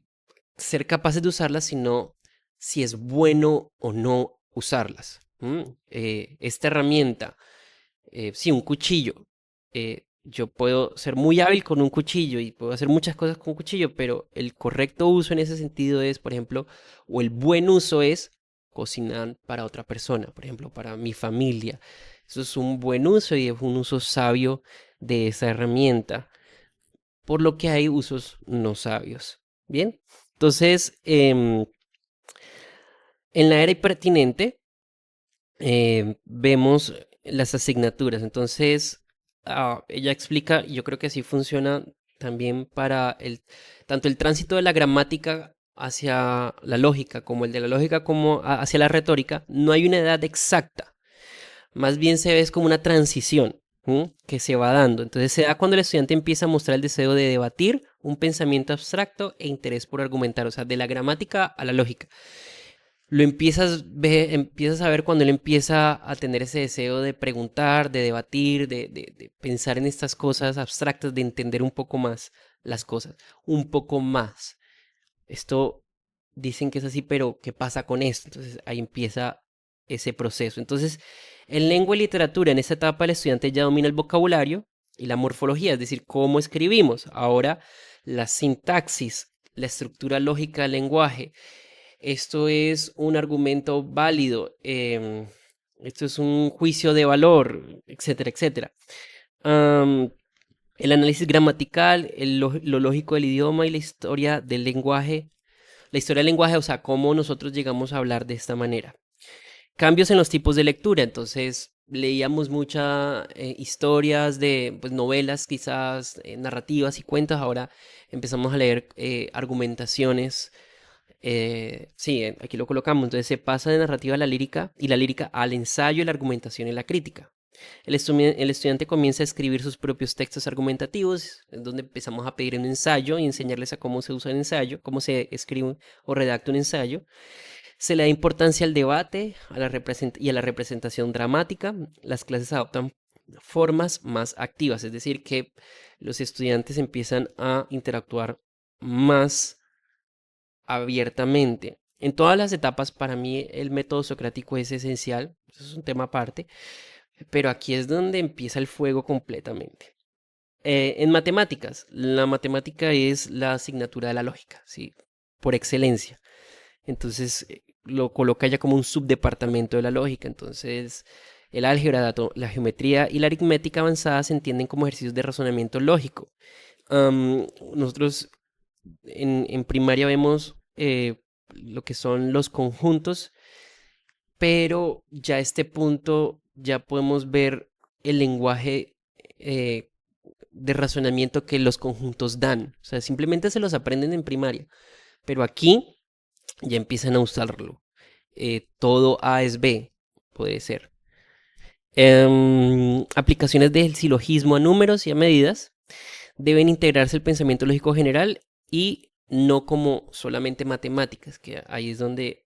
A: ser capaces de usarlas, sino si es bueno o no usarlas. Esta herramienta, sí, un cuchillo. Yo puedo ser muy hábil con un cuchillo y puedo hacer muchas cosas con un cuchillo, pero el correcto uso en ese sentido es, por ejemplo, o el buen uso es cocinar para otra persona, por ejemplo, para mi familia. Eso es un buen uso y es un uso sabio de esa herramienta, por lo que hay usos no sabios. Bien, entonces, en la era impertinente, vemos las asignaturas. Entonces, ella explica, y yo creo que así funciona también para tanto el tránsito de la gramática hacia la lógica, como el de la lógica como hacia la retórica, no hay una edad exacta. Más bien se ve es como una transición, que se va dando. Entonces se da cuando el estudiante empieza a mostrar el deseo de debatir un pensamiento abstracto e interés por argumentar, o sea, de la gramática a la lógica lo empiezas a ver cuando él empieza a tener ese deseo de preguntar, de debatir, de pensar en estas cosas abstractas, de entender un poco más las cosas, un poco más. Esto dicen que es así, pero ¿qué pasa con esto? Entonces ahí empieza ese proceso. Entonces, en lengua y literatura, en esta etapa el estudiante ya domina el vocabulario y la morfología, es decir, cómo escribimos. Ahora, la sintaxis, la estructura lógica del lenguaje, esto es un argumento válido, esto es un juicio de valor, etcétera, etcétera. Am, El análisis gramatical, lo lógico del idioma y la historia del lenguaje. La historia del lenguaje, o sea, cómo nosotros llegamos a hablar de esta manera. Cambios en los tipos de lectura, entonces leíamos muchas historias de pues, novelas, quizás narrativas y cuentos, ahora empezamos a leer argumentaciones. Sí, aquí lo colocamos, entonces se pasa de narrativa a la lírica y la lírica al ensayo, la argumentación y la crítica. El estudiante comienza a escribir sus propios textos argumentativos, es donde empezamos a pedir un ensayo y enseñarles a cómo se usa el ensayo, cómo se escribe o redacta un ensayo. Se le da importancia al debate y a la representación dramática. Las clases adoptan formas más activas, es decir, que los estudiantes empiezan a interactuar más abiertamente. En todas las etapas, para mí, el método socrático es esencial, eso es un tema aparte, pero aquí es donde empieza el fuego completamente. En matemáticas, la matemática es la asignatura de la lógica, ¿sí? Por excelencia. Entonces lo coloca ya como un subdepartamento de la lógica. Entonces el álgebra, la geometría y la aritmética avanzada se entienden como ejercicios de razonamiento lógico. Nosotros en primaria vemos lo que son los conjuntos, pero ya a este punto ya podemos ver el lenguaje de razonamiento que los conjuntos dan. O sea, simplemente se los aprenden en primaria, pero aquí ya empiezan a usarlo. Todo A es B, puede ser. Aplicaciones del silogismo a números y a medidas deben integrarse el pensamiento lógico general y no como solamente matemáticas, que ahí es donde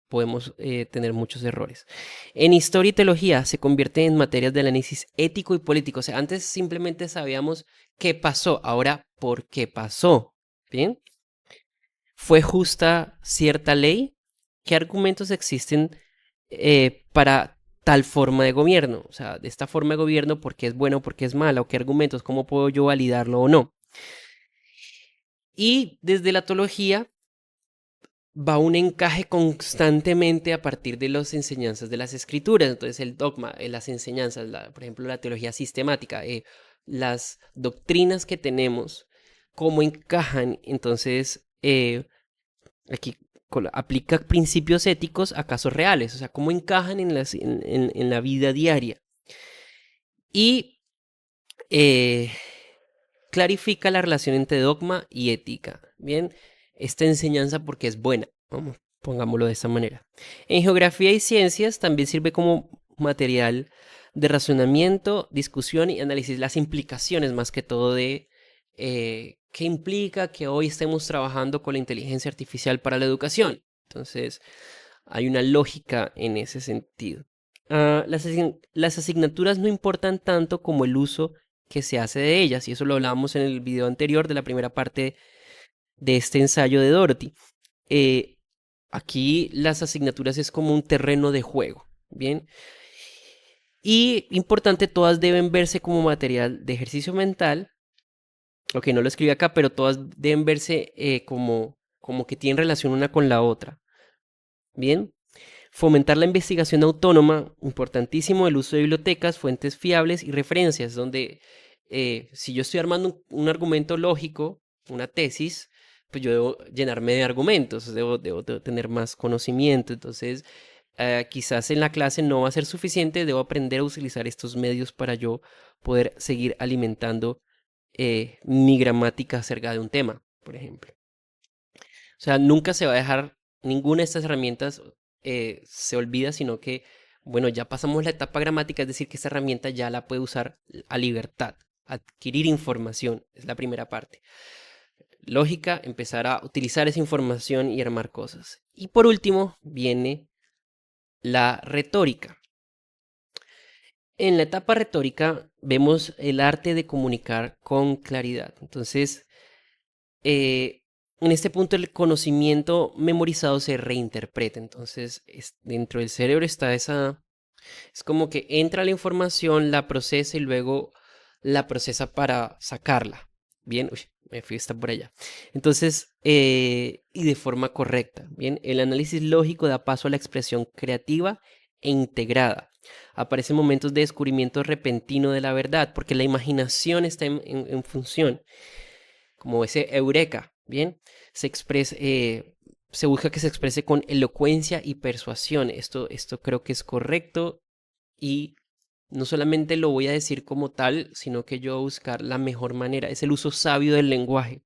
A: podemos tener muchos errores. En historia y teología se convierte en materias de análisis ético y político. O sea, antes simplemente sabíamos qué pasó, ahora por qué pasó. ¿Bien? ¿Fue justa cierta ley? ¿Qué argumentos existen para tal forma de gobierno? O sea, de esta forma de gobierno, ¿por qué es buena o por qué es mala? ¿O qué argumentos? ¿Cómo puedo yo validarlo o no? Y desde la teología va un encaje constantemente a partir de las enseñanzas de las escrituras. Entonces el dogma, las enseñanzas, por ejemplo la teología sistemática, las doctrinas que tenemos, cómo encajan. Entonces aquí aplica principios éticos a casos reales, o sea, cómo encajan en la vida diaria. Y eh, clarifica la relación entre dogma y ética. Bien, esta enseñanza porque es buena, vamos, pongámoslo de esta manera. En geografía y ciencias también sirve como material de razonamiento, discusión y análisis, las implicaciones más que todo de qué implica que hoy estemos trabajando con la inteligencia artificial para la educación. Entonces, hay una lógica en ese sentido. Las asignaturas no importan tanto como el uso que se hace de ellas, y eso lo hablábamos en el video anterior de la primera parte de este ensayo de Dorothy. Eh, Aquí las asignaturas es como un terreno de juego, ¿bien? Y importante, todas deben verse como material de ejercicio mental. Ok, no lo escribí acá, pero todas deben verse como que tienen relación una con la otra, ¿bien? Fomentar la investigación autónoma, importantísimo, el uso de bibliotecas, fuentes fiables y referencias, donde si yo estoy armando un argumento lógico, una tesis, pues yo debo llenarme de argumentos, debo tener más conocimiento. Entonces, quizás en la clase no va a ser suficiente, debo aprender a utilizar estos medios para yo poder seguir alimentando mi gramática acerca de un tema, por ejemplo. O sea, nunca se va a dejar ninguna de estas herramientas se olvida, sino que, bueno, ya pasamos la etapa gramática, es decir, que esta herramienta ya la puede usar a libertad, adquirir información, es la primera parte. Lógica, empezar a utilizar esa información y armar cosas. Y por último, viene la retórica. En la etapa retórica vemos el arte de comunicar con claridad. Entonces, eh, en este punto el conocimiento memorizado se reinterpreta. Entonces, dentro del cerebro está esa... Es como que entra la información, la procesa y luego la procesa para sacarla. Bien, uy, me fui hasta por allá. Entonces, y de forma correcta. Bien, el análisis lógico da paso a la expresión creativa e integrada. Aparecen momentos de descubrimiento repentino de la verdad, porque la imaginación está en función, como ese eureka, ¿bien? Se expresa, se busca que se exprese con elocuencia y persuasión. Esto creo que es correcto y no solamente lo voy a decir como tal, sino que yo voy a buscar la mejor manera. Es el uso sabio del lenguaje.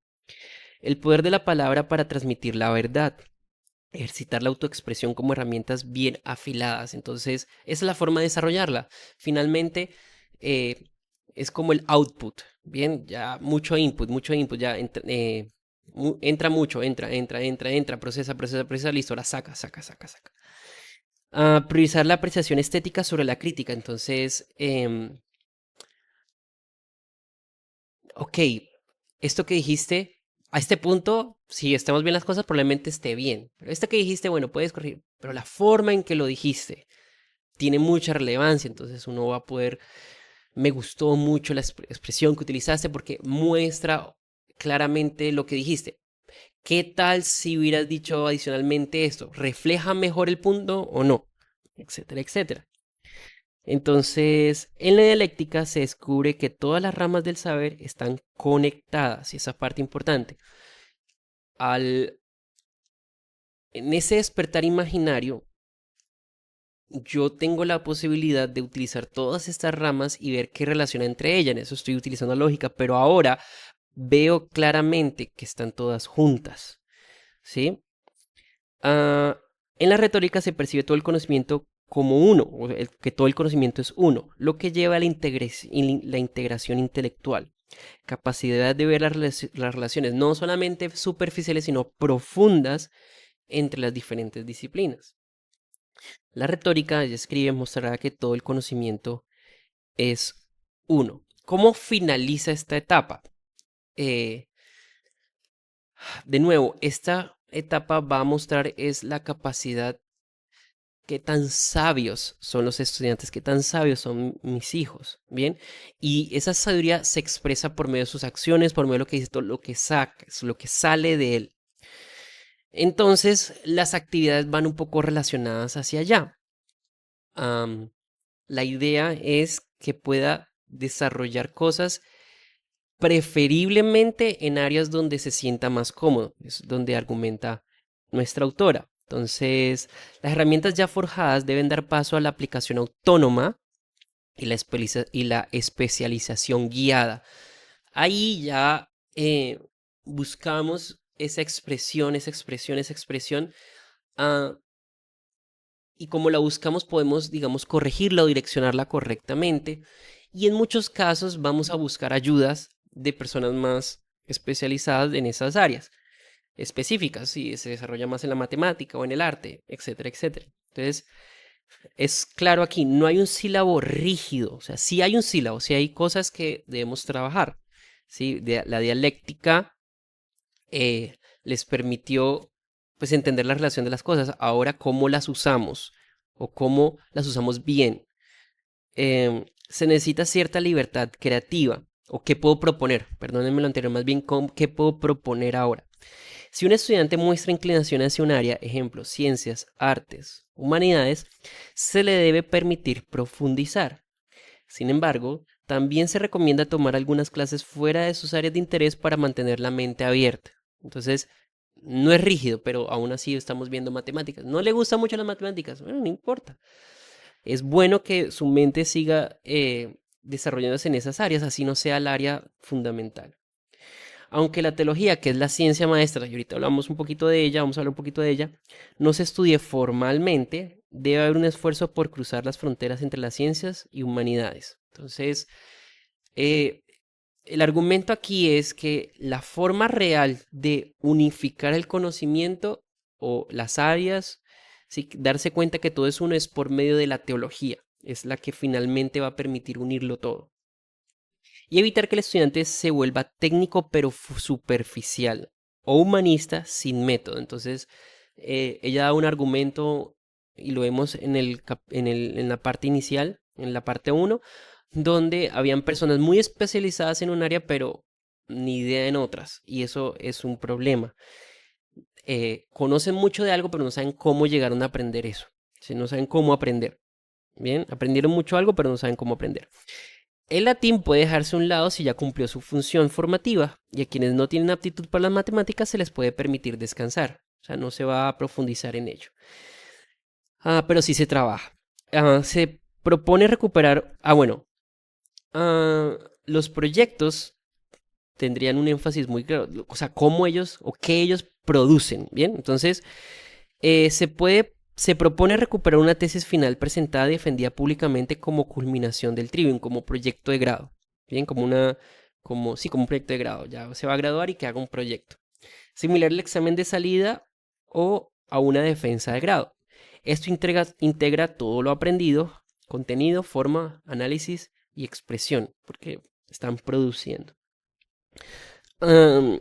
A: El poder de la palabra para transmitir la verdad. Ejercitar la autoexpresión como herramientas bien afiladas. Entonces, esa es la forma de desarrollarla. Finalmente, eh, es como el output. Bien, ya mucho input, ya entra mucho, entra, procesa, listo, ahora saca. Priorizar la apreciación estética sobre la crítica. Entonces, ok, esto que dijiste, a este punto, si estamos bien las cosas, probablemente esté bien. Pero esto que dijiste, bueno, puedes corregir. Pero la forma en que lo dijiste tiene mucha relevancia. Entonces uno va a poder, me gustó mucho la expresión que utilizaste porque muestra claramente lo que dijiste. ¿Qué tal si hubieras dicho adicionalmente esto? ¿Refleja mejor el punto o no? Etcétera, etcétera. Entonces, en la dialéctica se descubre que todas las ramas del saber están conectadas, y esa parte importante. Al, en ese despertar imaginario, yo tengo la posibilidad de utilizar todas estas ramas y ver qué relaciona entre ellas. En eso estoy utilizando lógica, pero ahora veo claramente que están todas juntas, ¿sí? Ah, en la retórica se percibe todo el conocimiento como uno, que todo el conocimiento es uno, lo que lleva a la integración intelectual, capacidad de ver las relaciones no solamente superficiales, sino profundas entre las diferentes disciplinas. La retórica, ella escribe, mostrará que todo el conocimiento es uno. ¿Cómo finaliza esta etapa? Eh, de nuevo, esta etapa va a mostrar es la capacidad, qué tan sabios son los estudiantes, qué tan sabios son mis hijos, ¿bien? Y esa sabiduría se expresa por medio de sus acciones, por medio de lo que dice, todo lo que saca, lo que sale de él. Entonces, las actividades van un poco relacionadas hacia allá. La idea es que pueda desarrollar cosas preferiblemente en áreas donde se sienta más cómodo, es donde argumenta nuestra autora. Entonces, las herramientas ya forjadas deben dar paso a la aplicación autónoma y la especialización guiada. Ahí ya buscamos esa expresión, ah, y como la buscamos podemos, digamos, corregirla o direccionarla correctamente. Y en muchos casos vamos a buscar ayudas de personas más especializadas en esas áreas específicas, si se desarrolla más en la matemática o en el arte, etcétera, etcétera. Entonces, es claro aquí, no hay un sílabo rígido, o sea, sí hay un sílabo, sí hay cosas que debemos trabajar. ¿Sí? La dialéctica les permitió pues entender la relación de las cosas. Ahora, ¿cómo las usamos? O cómo las usamos bien. Se necesita cierta libertad creativa. O qué puedo proponer. Perdónenme lo anterior, más bien qué puedo proponer ahora. Si un estudiante muestra inclinación hacia un área, ejemplo, ciencias, artes, humanidades, se le debe permitir profundizar. Sin embargo, también se recomienda tomar algunas clases fuera de sus áreas de interés para mantener la mente abierta. Entonces, no es rígido, pero aún así estamos viendo matemáticas. ¿No le gustan mucho las matemáticas? Bueno, no importa. Es bueno que su mente siga desarrollándose en esas áreas, así no sea el área fundamental. Aunque la teología, que es la ciencia maestra, y ahorita hablamos un poquito de ella, vamos a hablar un poquito de ella, no se estudie formalmente, debe haber un esfuerzo por cruzar las fronteras entre las ciencias y humanidades. Entonces, eh, el argumento aquí es que la forma real de unificar el conocimiento o las áreas, ¿sí? Darse cuenta que todo es uno es por medio de la teología, es la que finalmente va a permitir unirlo todo y evitar que el estudiante se vuelva técnico pero superficial o humanista sin método. Entonces, ella da un argumento y lo vemos en la parte inicial, en la parte uno, donde habían personas muy especializadas en un área pero ni idea en otras y eso es un problema. Conocen mucho de algo pero no saben cómo llegaron a aprender eso, ¿sí? No saben cómo aprender. Bien, aprendieron mucho algo, pero no saben cómo aprender. El latín puede dejarse a un lado si ya cumplió su función formativa, y a quienes no tienen aptitud para las matemáticas se les puede permitir descansar. O sea, no se va a profundizar en ello. Pero sí se trabaja. Se propone recuperar. Bueno. Los proyectos tendrían un énfasis muy claro. O sea, cómo ellos o qué ellos producen. Bien. Entonces, se propone recuperar una tesis final presentada y defendida públicamente como culminación del trivium, como proyecto de grado. Bien, sí, como un proyecto de grado. Ya se va a graduar y que haga un proyecto. Similar al examen de salida o a una defensa de grado. Esto integra todo lo aprendido, contenido, forma, análisis y expresión, porque están produciendo. Um,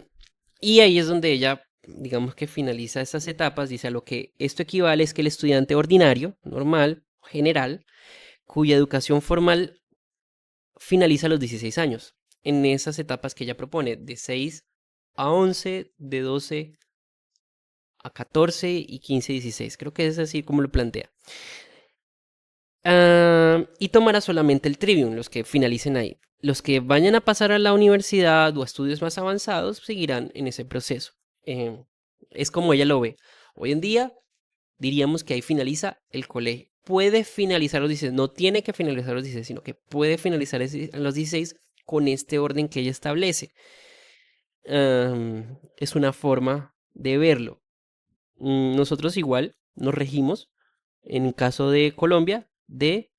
A: y ahí es donde ella, digamos que finaliza estas etapas, dice a lo que esto equivale es que el estudiante ordinario, normal, general, cuya educación formal finaliza a los 16 años, en esas etapas que ella propone, de 6 a 11, de 12 a 14 y 15 y 16. Creo que es así como lo plantea. Y tomará solamente el trivium, los que finalicen ahí. Los que vayan a pasar a la universidad o a estudios más avanzados seguirán en ese proceso. Es como ella lo ve. Hoy en día diríamos que ahí finaliza el colegio. Puede finalizar los 16, no tiene que finalizar los 16, sino que puede finalizar los 16 con este orden que ella establece. Es una forma de verlo. Nosotros igual nos regimos, en caso de Colombia, de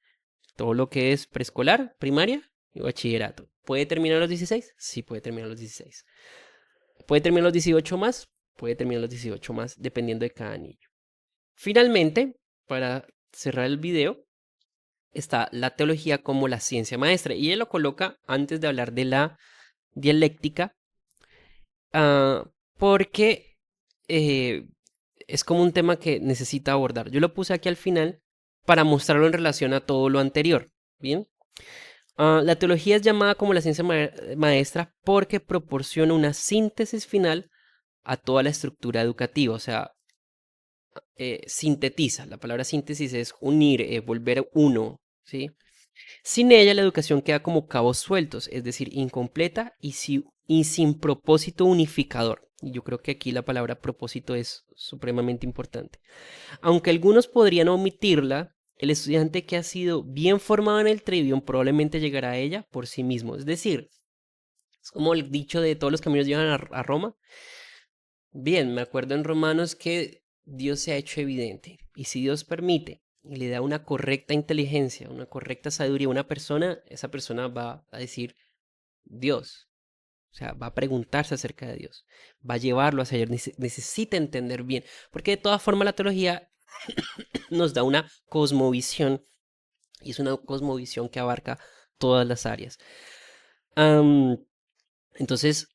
A: todo lo que es preescolar, primaria y bachillerato. ¿Puede terminar a los 16? Sí, puede terminar a los 16. ¿Puede terminar a los 18 más? Puede terminar a los 18 más, dependiendo de cada niño. Finalmente, para cerrar el video, está la teología como la ciencia maestra. Y él lo coloca antes de hablar de la dialéctica, uh, porque es como un tema que necesita abordar. Yo lo puse aquí al final para mostrarlo en relación a todo lo anterior. Bien. La teología es llamada como la ciencia maestra porque proporciona una síntesis final a toda la estructura educativa. O sea, sintetiza. La palabra síntesis es unir, volver uno. ¿Sí? Sin ella, la educación queda como cabos sueltos, es decir, incompleta y sin propósito unificador. Y yo creo que aquí la palabra propósito es supremamente importante. Aunque algunos podrían omitirla, el estudiante que ha sido bien formado en el trivium probablemente llegará a ella por sí mismo. Es decir, es como el dicho de todos los caminos llevan a Roma. Bien, me acuerdo en Romanos que Dios se ha hecho evidente. Y si Dios permite y le da una correcta inteligencia, una correcta sabiduría a una persona, esa persona va a decir Dios. O sea, va a preguntarse acerca de Dios. Va a llevarlo hacia Dios. Necesita entender bien. Porque de todas formas la teología nos da una cosmovisión. Y es una cosmovisión que abarca todas las áreas. Entonces,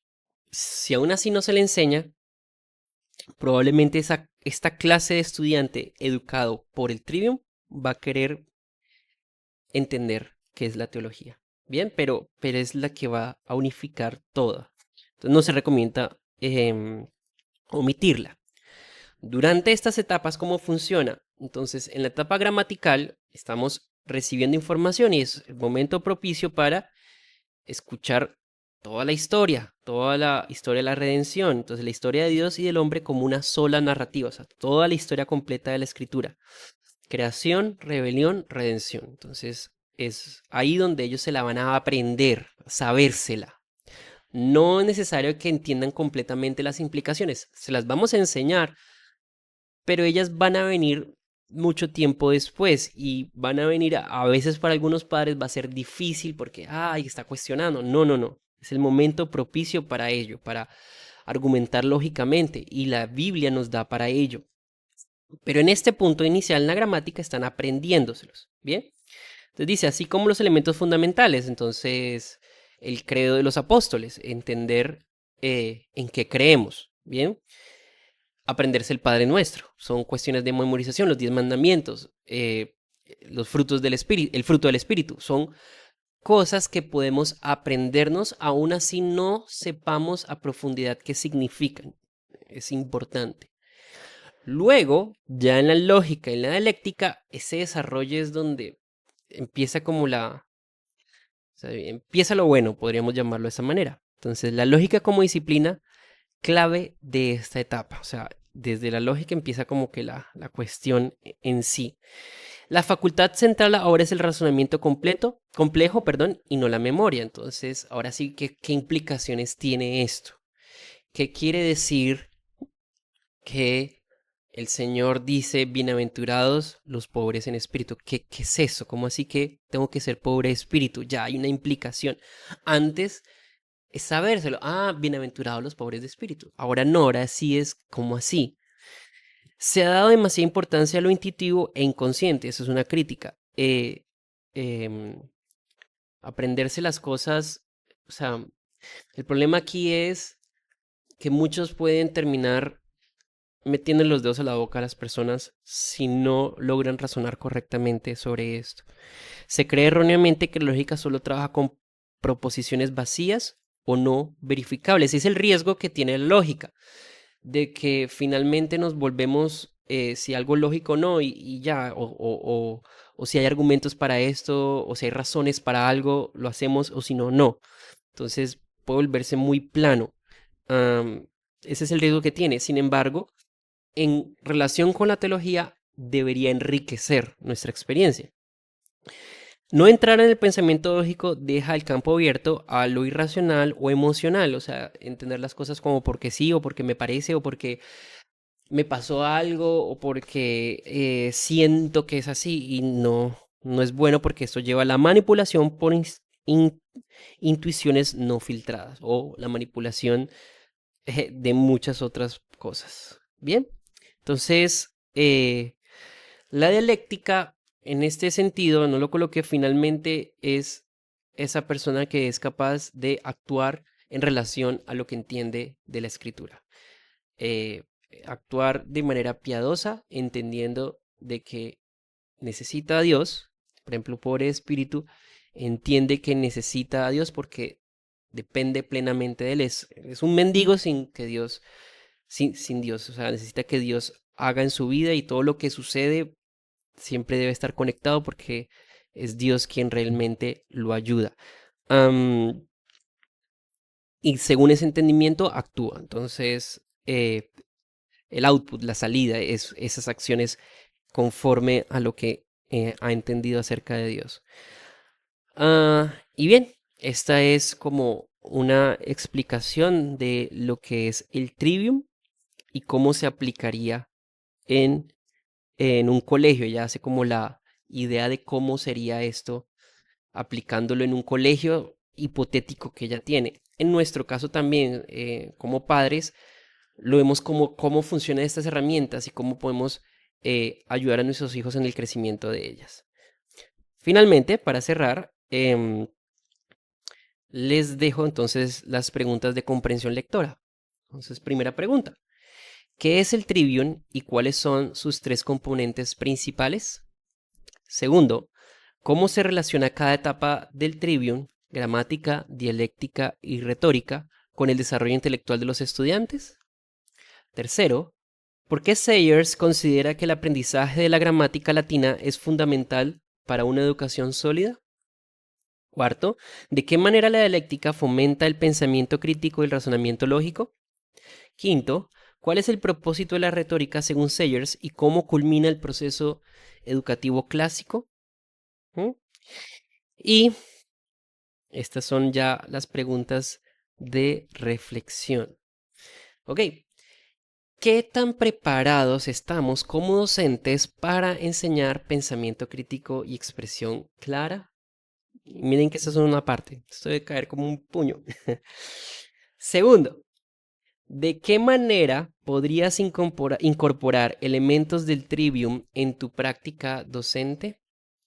A: si aún así no se le enseña, probablemente esta clase de estudiante educado por el trivium va a querer entender qué es la teología. Bien, pero es la que va a unificar toda. Entonces no se recomienda omitirla. Durante estas etapas, ¿cómo funciona? Entonces, en la etapa gramatical estamos recibiendo información y es el momento propicio para escuchar toda la historia de la redención, entonces la historia de Dios y del hombre como una sola narrativa, o sea, toda la historia completa de la escritura. Creación, rebelión, redención. Entonces es ahí donde ellos se la van a aprender, a sabérsela. No es necesario que entiendan completamente las implicaciones, se las vamos a enseñar, pero ellas van a venir mucho tiempo después y van a venir a veces para algunos padres va a ser difícil porque, ay, está cuestionando. No, no, no. Es el momento propicio para ello, para argumentar lógicamente y la Biblia nos da para ello. Pero en este punto inicial en la gramática están aprendiéndoselos, ¿bien? Entonces dice, así como los elementos fundamentales, entonces el credo de los apóstoles, entender en qué creemos, ¿bien? Aprenderse el Padre Nuestro. Son cuestiones de memorización, los 10 mandamientos, los frutos del espíritu, el fruto del espíritu. Son cosas que podemos aprendernos aún así no sepamos a profundidad qué significan. Es importante. Luego, ya en la lógica y en la dialéctica, ese desarrollo es donde empieza como o sea, empieza lo bueno, podríamos llamarlo de esa manera. Entonces, la lógica como disciplina clave de esta etapa, o sea, desde la lógica empieza como que la cuestión en sí. La facultad central ahora es el razonamiento complejo, perdón, y no la memoria. Entonces, ahora sí, ¿qué implicaciones tiene esto? ¿Qué quiere decir que el Señor dice, bienaventurados los pobres en espíritu? ¿Qué es eso? ¿Cómo así que tengo que ser pobre de espíritu? Ya hay una implicación. Antes es sabérselo. Ah, bienaventurados los pobres de espíritu. Ahora no, ahora sí es como así. Se ha dado demasiada importancia a lo intuitivo e inconsciente. Eso es una crítica. Em, Aprenderse las cosas, o sea, el problema aquí es que muchos pueden terminar metiendo los dedos a la boca a las personas si no logran razonar correctamente sobre esto. Se cree erróneamente que la lógica solo trabaja con proposiciones vacías o no verificables. Es el riesgo que tiene la lógica, de que finalmente nos volvemos si algo lógico o no, y ya, o si hay argumentos para esto, o si hay razones para algo, lo hacemos, o si no, no. Entonces puede volverse muy plano. Am, Ese es el riesgo que tiene. Sin embargo, en relación con la teología, debería enriquecer nuestra experiencia. No entrar en el pensamiento lógico deja el campo abierto a lo irracional o emocional, o sea, entender las cosas como porque sí, o porque me parece, o porque me pasó algo, o porque siento que es así, y no es bueno porque esto lleva a la manipulación por intuiciones no filtradas, o la manipulación de muchas otras cosas. Bien, entonces, la dialéctica, en este sentido, no lo coloqué finalmente, es esa persona que es capaz de actuar en relación a lo que entiende de la escritura. Eh, Actuar de manera piadosa, entendiendo de que necesita a Dios, por ejemplo, pobre espíritu, entiende que necesita a Dios porque depende plenamente de él. Es un mendigo sin que Dios, sin Dios, o sea, necesita que Dios haga en su vida y todo lo que sucede siempre debe estar conectado porque es Dios quien realmente lo ayuda. Am, y según ese entendimiento actúa. Entonces, el output, la salida, es esas acciones conforme a lo que ha entendido acerca de Dios. Y bien, esta es como una explicación de lo que es el trivium y cómo se aplicaría en, en un colegio. Ya hace como la idea de cómo sería esto aplicándolo en un colegio hipotético que ella tiene. En nuestro caso también, como padres, lo vemos como cómo funcionan estas herramientas y cómo podemos ayudar a nuestros hijos en el crecimiento de ellas. Finalmente, para cerrar, les dejo entonces las preguntas de comprensión lectora. Entonces, primera pregunta. ¿Qué es el trivium y cuáles son sus tres componentes principales? Segundo, ¿cómo se relaciona cada etapa del trivium, gramática, dialéctica y retórica, con el desarrollo intelectual de los estudiantes? Tercero, ¿por qué Sayers considera que el aprendizaje de la gramática latina es fundamental para una educación sólida? Cuarto, ¿de qué manera la dialéctica fomenta el pensamiento crítico y el razonamiento lógico? Quinto, ¿cuál es el propósito de la retórica según Sayers y cómo culmina el proceso educativo clásico? ¿Mm? Y estas son ya las preguntas de reflexión. Ok, ¿qué tan preparados estamos como docentes para enseñar pensamiento crítico y expresión clara? Miren que esta es una parte, esto debe caer como un puño. Segundo, ¿de qué manera podrías incorporar elementos del trivium en tu práctica docente?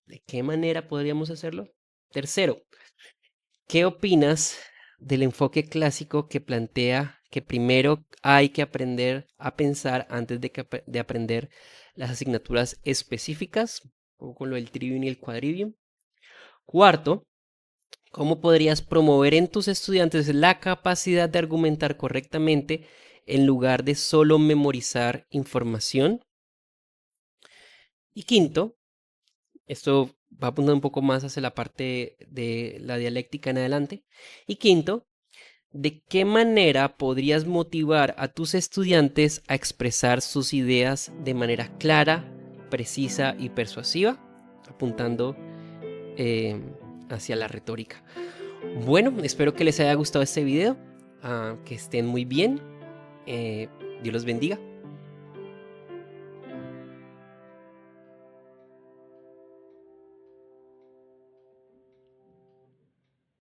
A: ¿De qué manera podríamos hacerlo? Tercero, ¿qué opinas del enfoque clásico que plantea que primero hay que aprender a pensar antes de aprender las asignaturas específicas, como con lo del trivium y el quadrivium? Cuarto, ¿cómo podrías promover en tus estudiantes la capacidad de argumentar correctamente en lugar de solo memorizar información? Y quinto, esto va apuntando un poco más hacia la parte de la dialéctica en adelante. Y quinto, ¿de qué manera podrías motivar a tus estudiantes a expresar sus ideas de manera clara, precisa y persuasiva? Apuntando eh, hacia la retórica. Bueno, espero que les haya gustado este video, que estén muy bien, Dios los bendiga.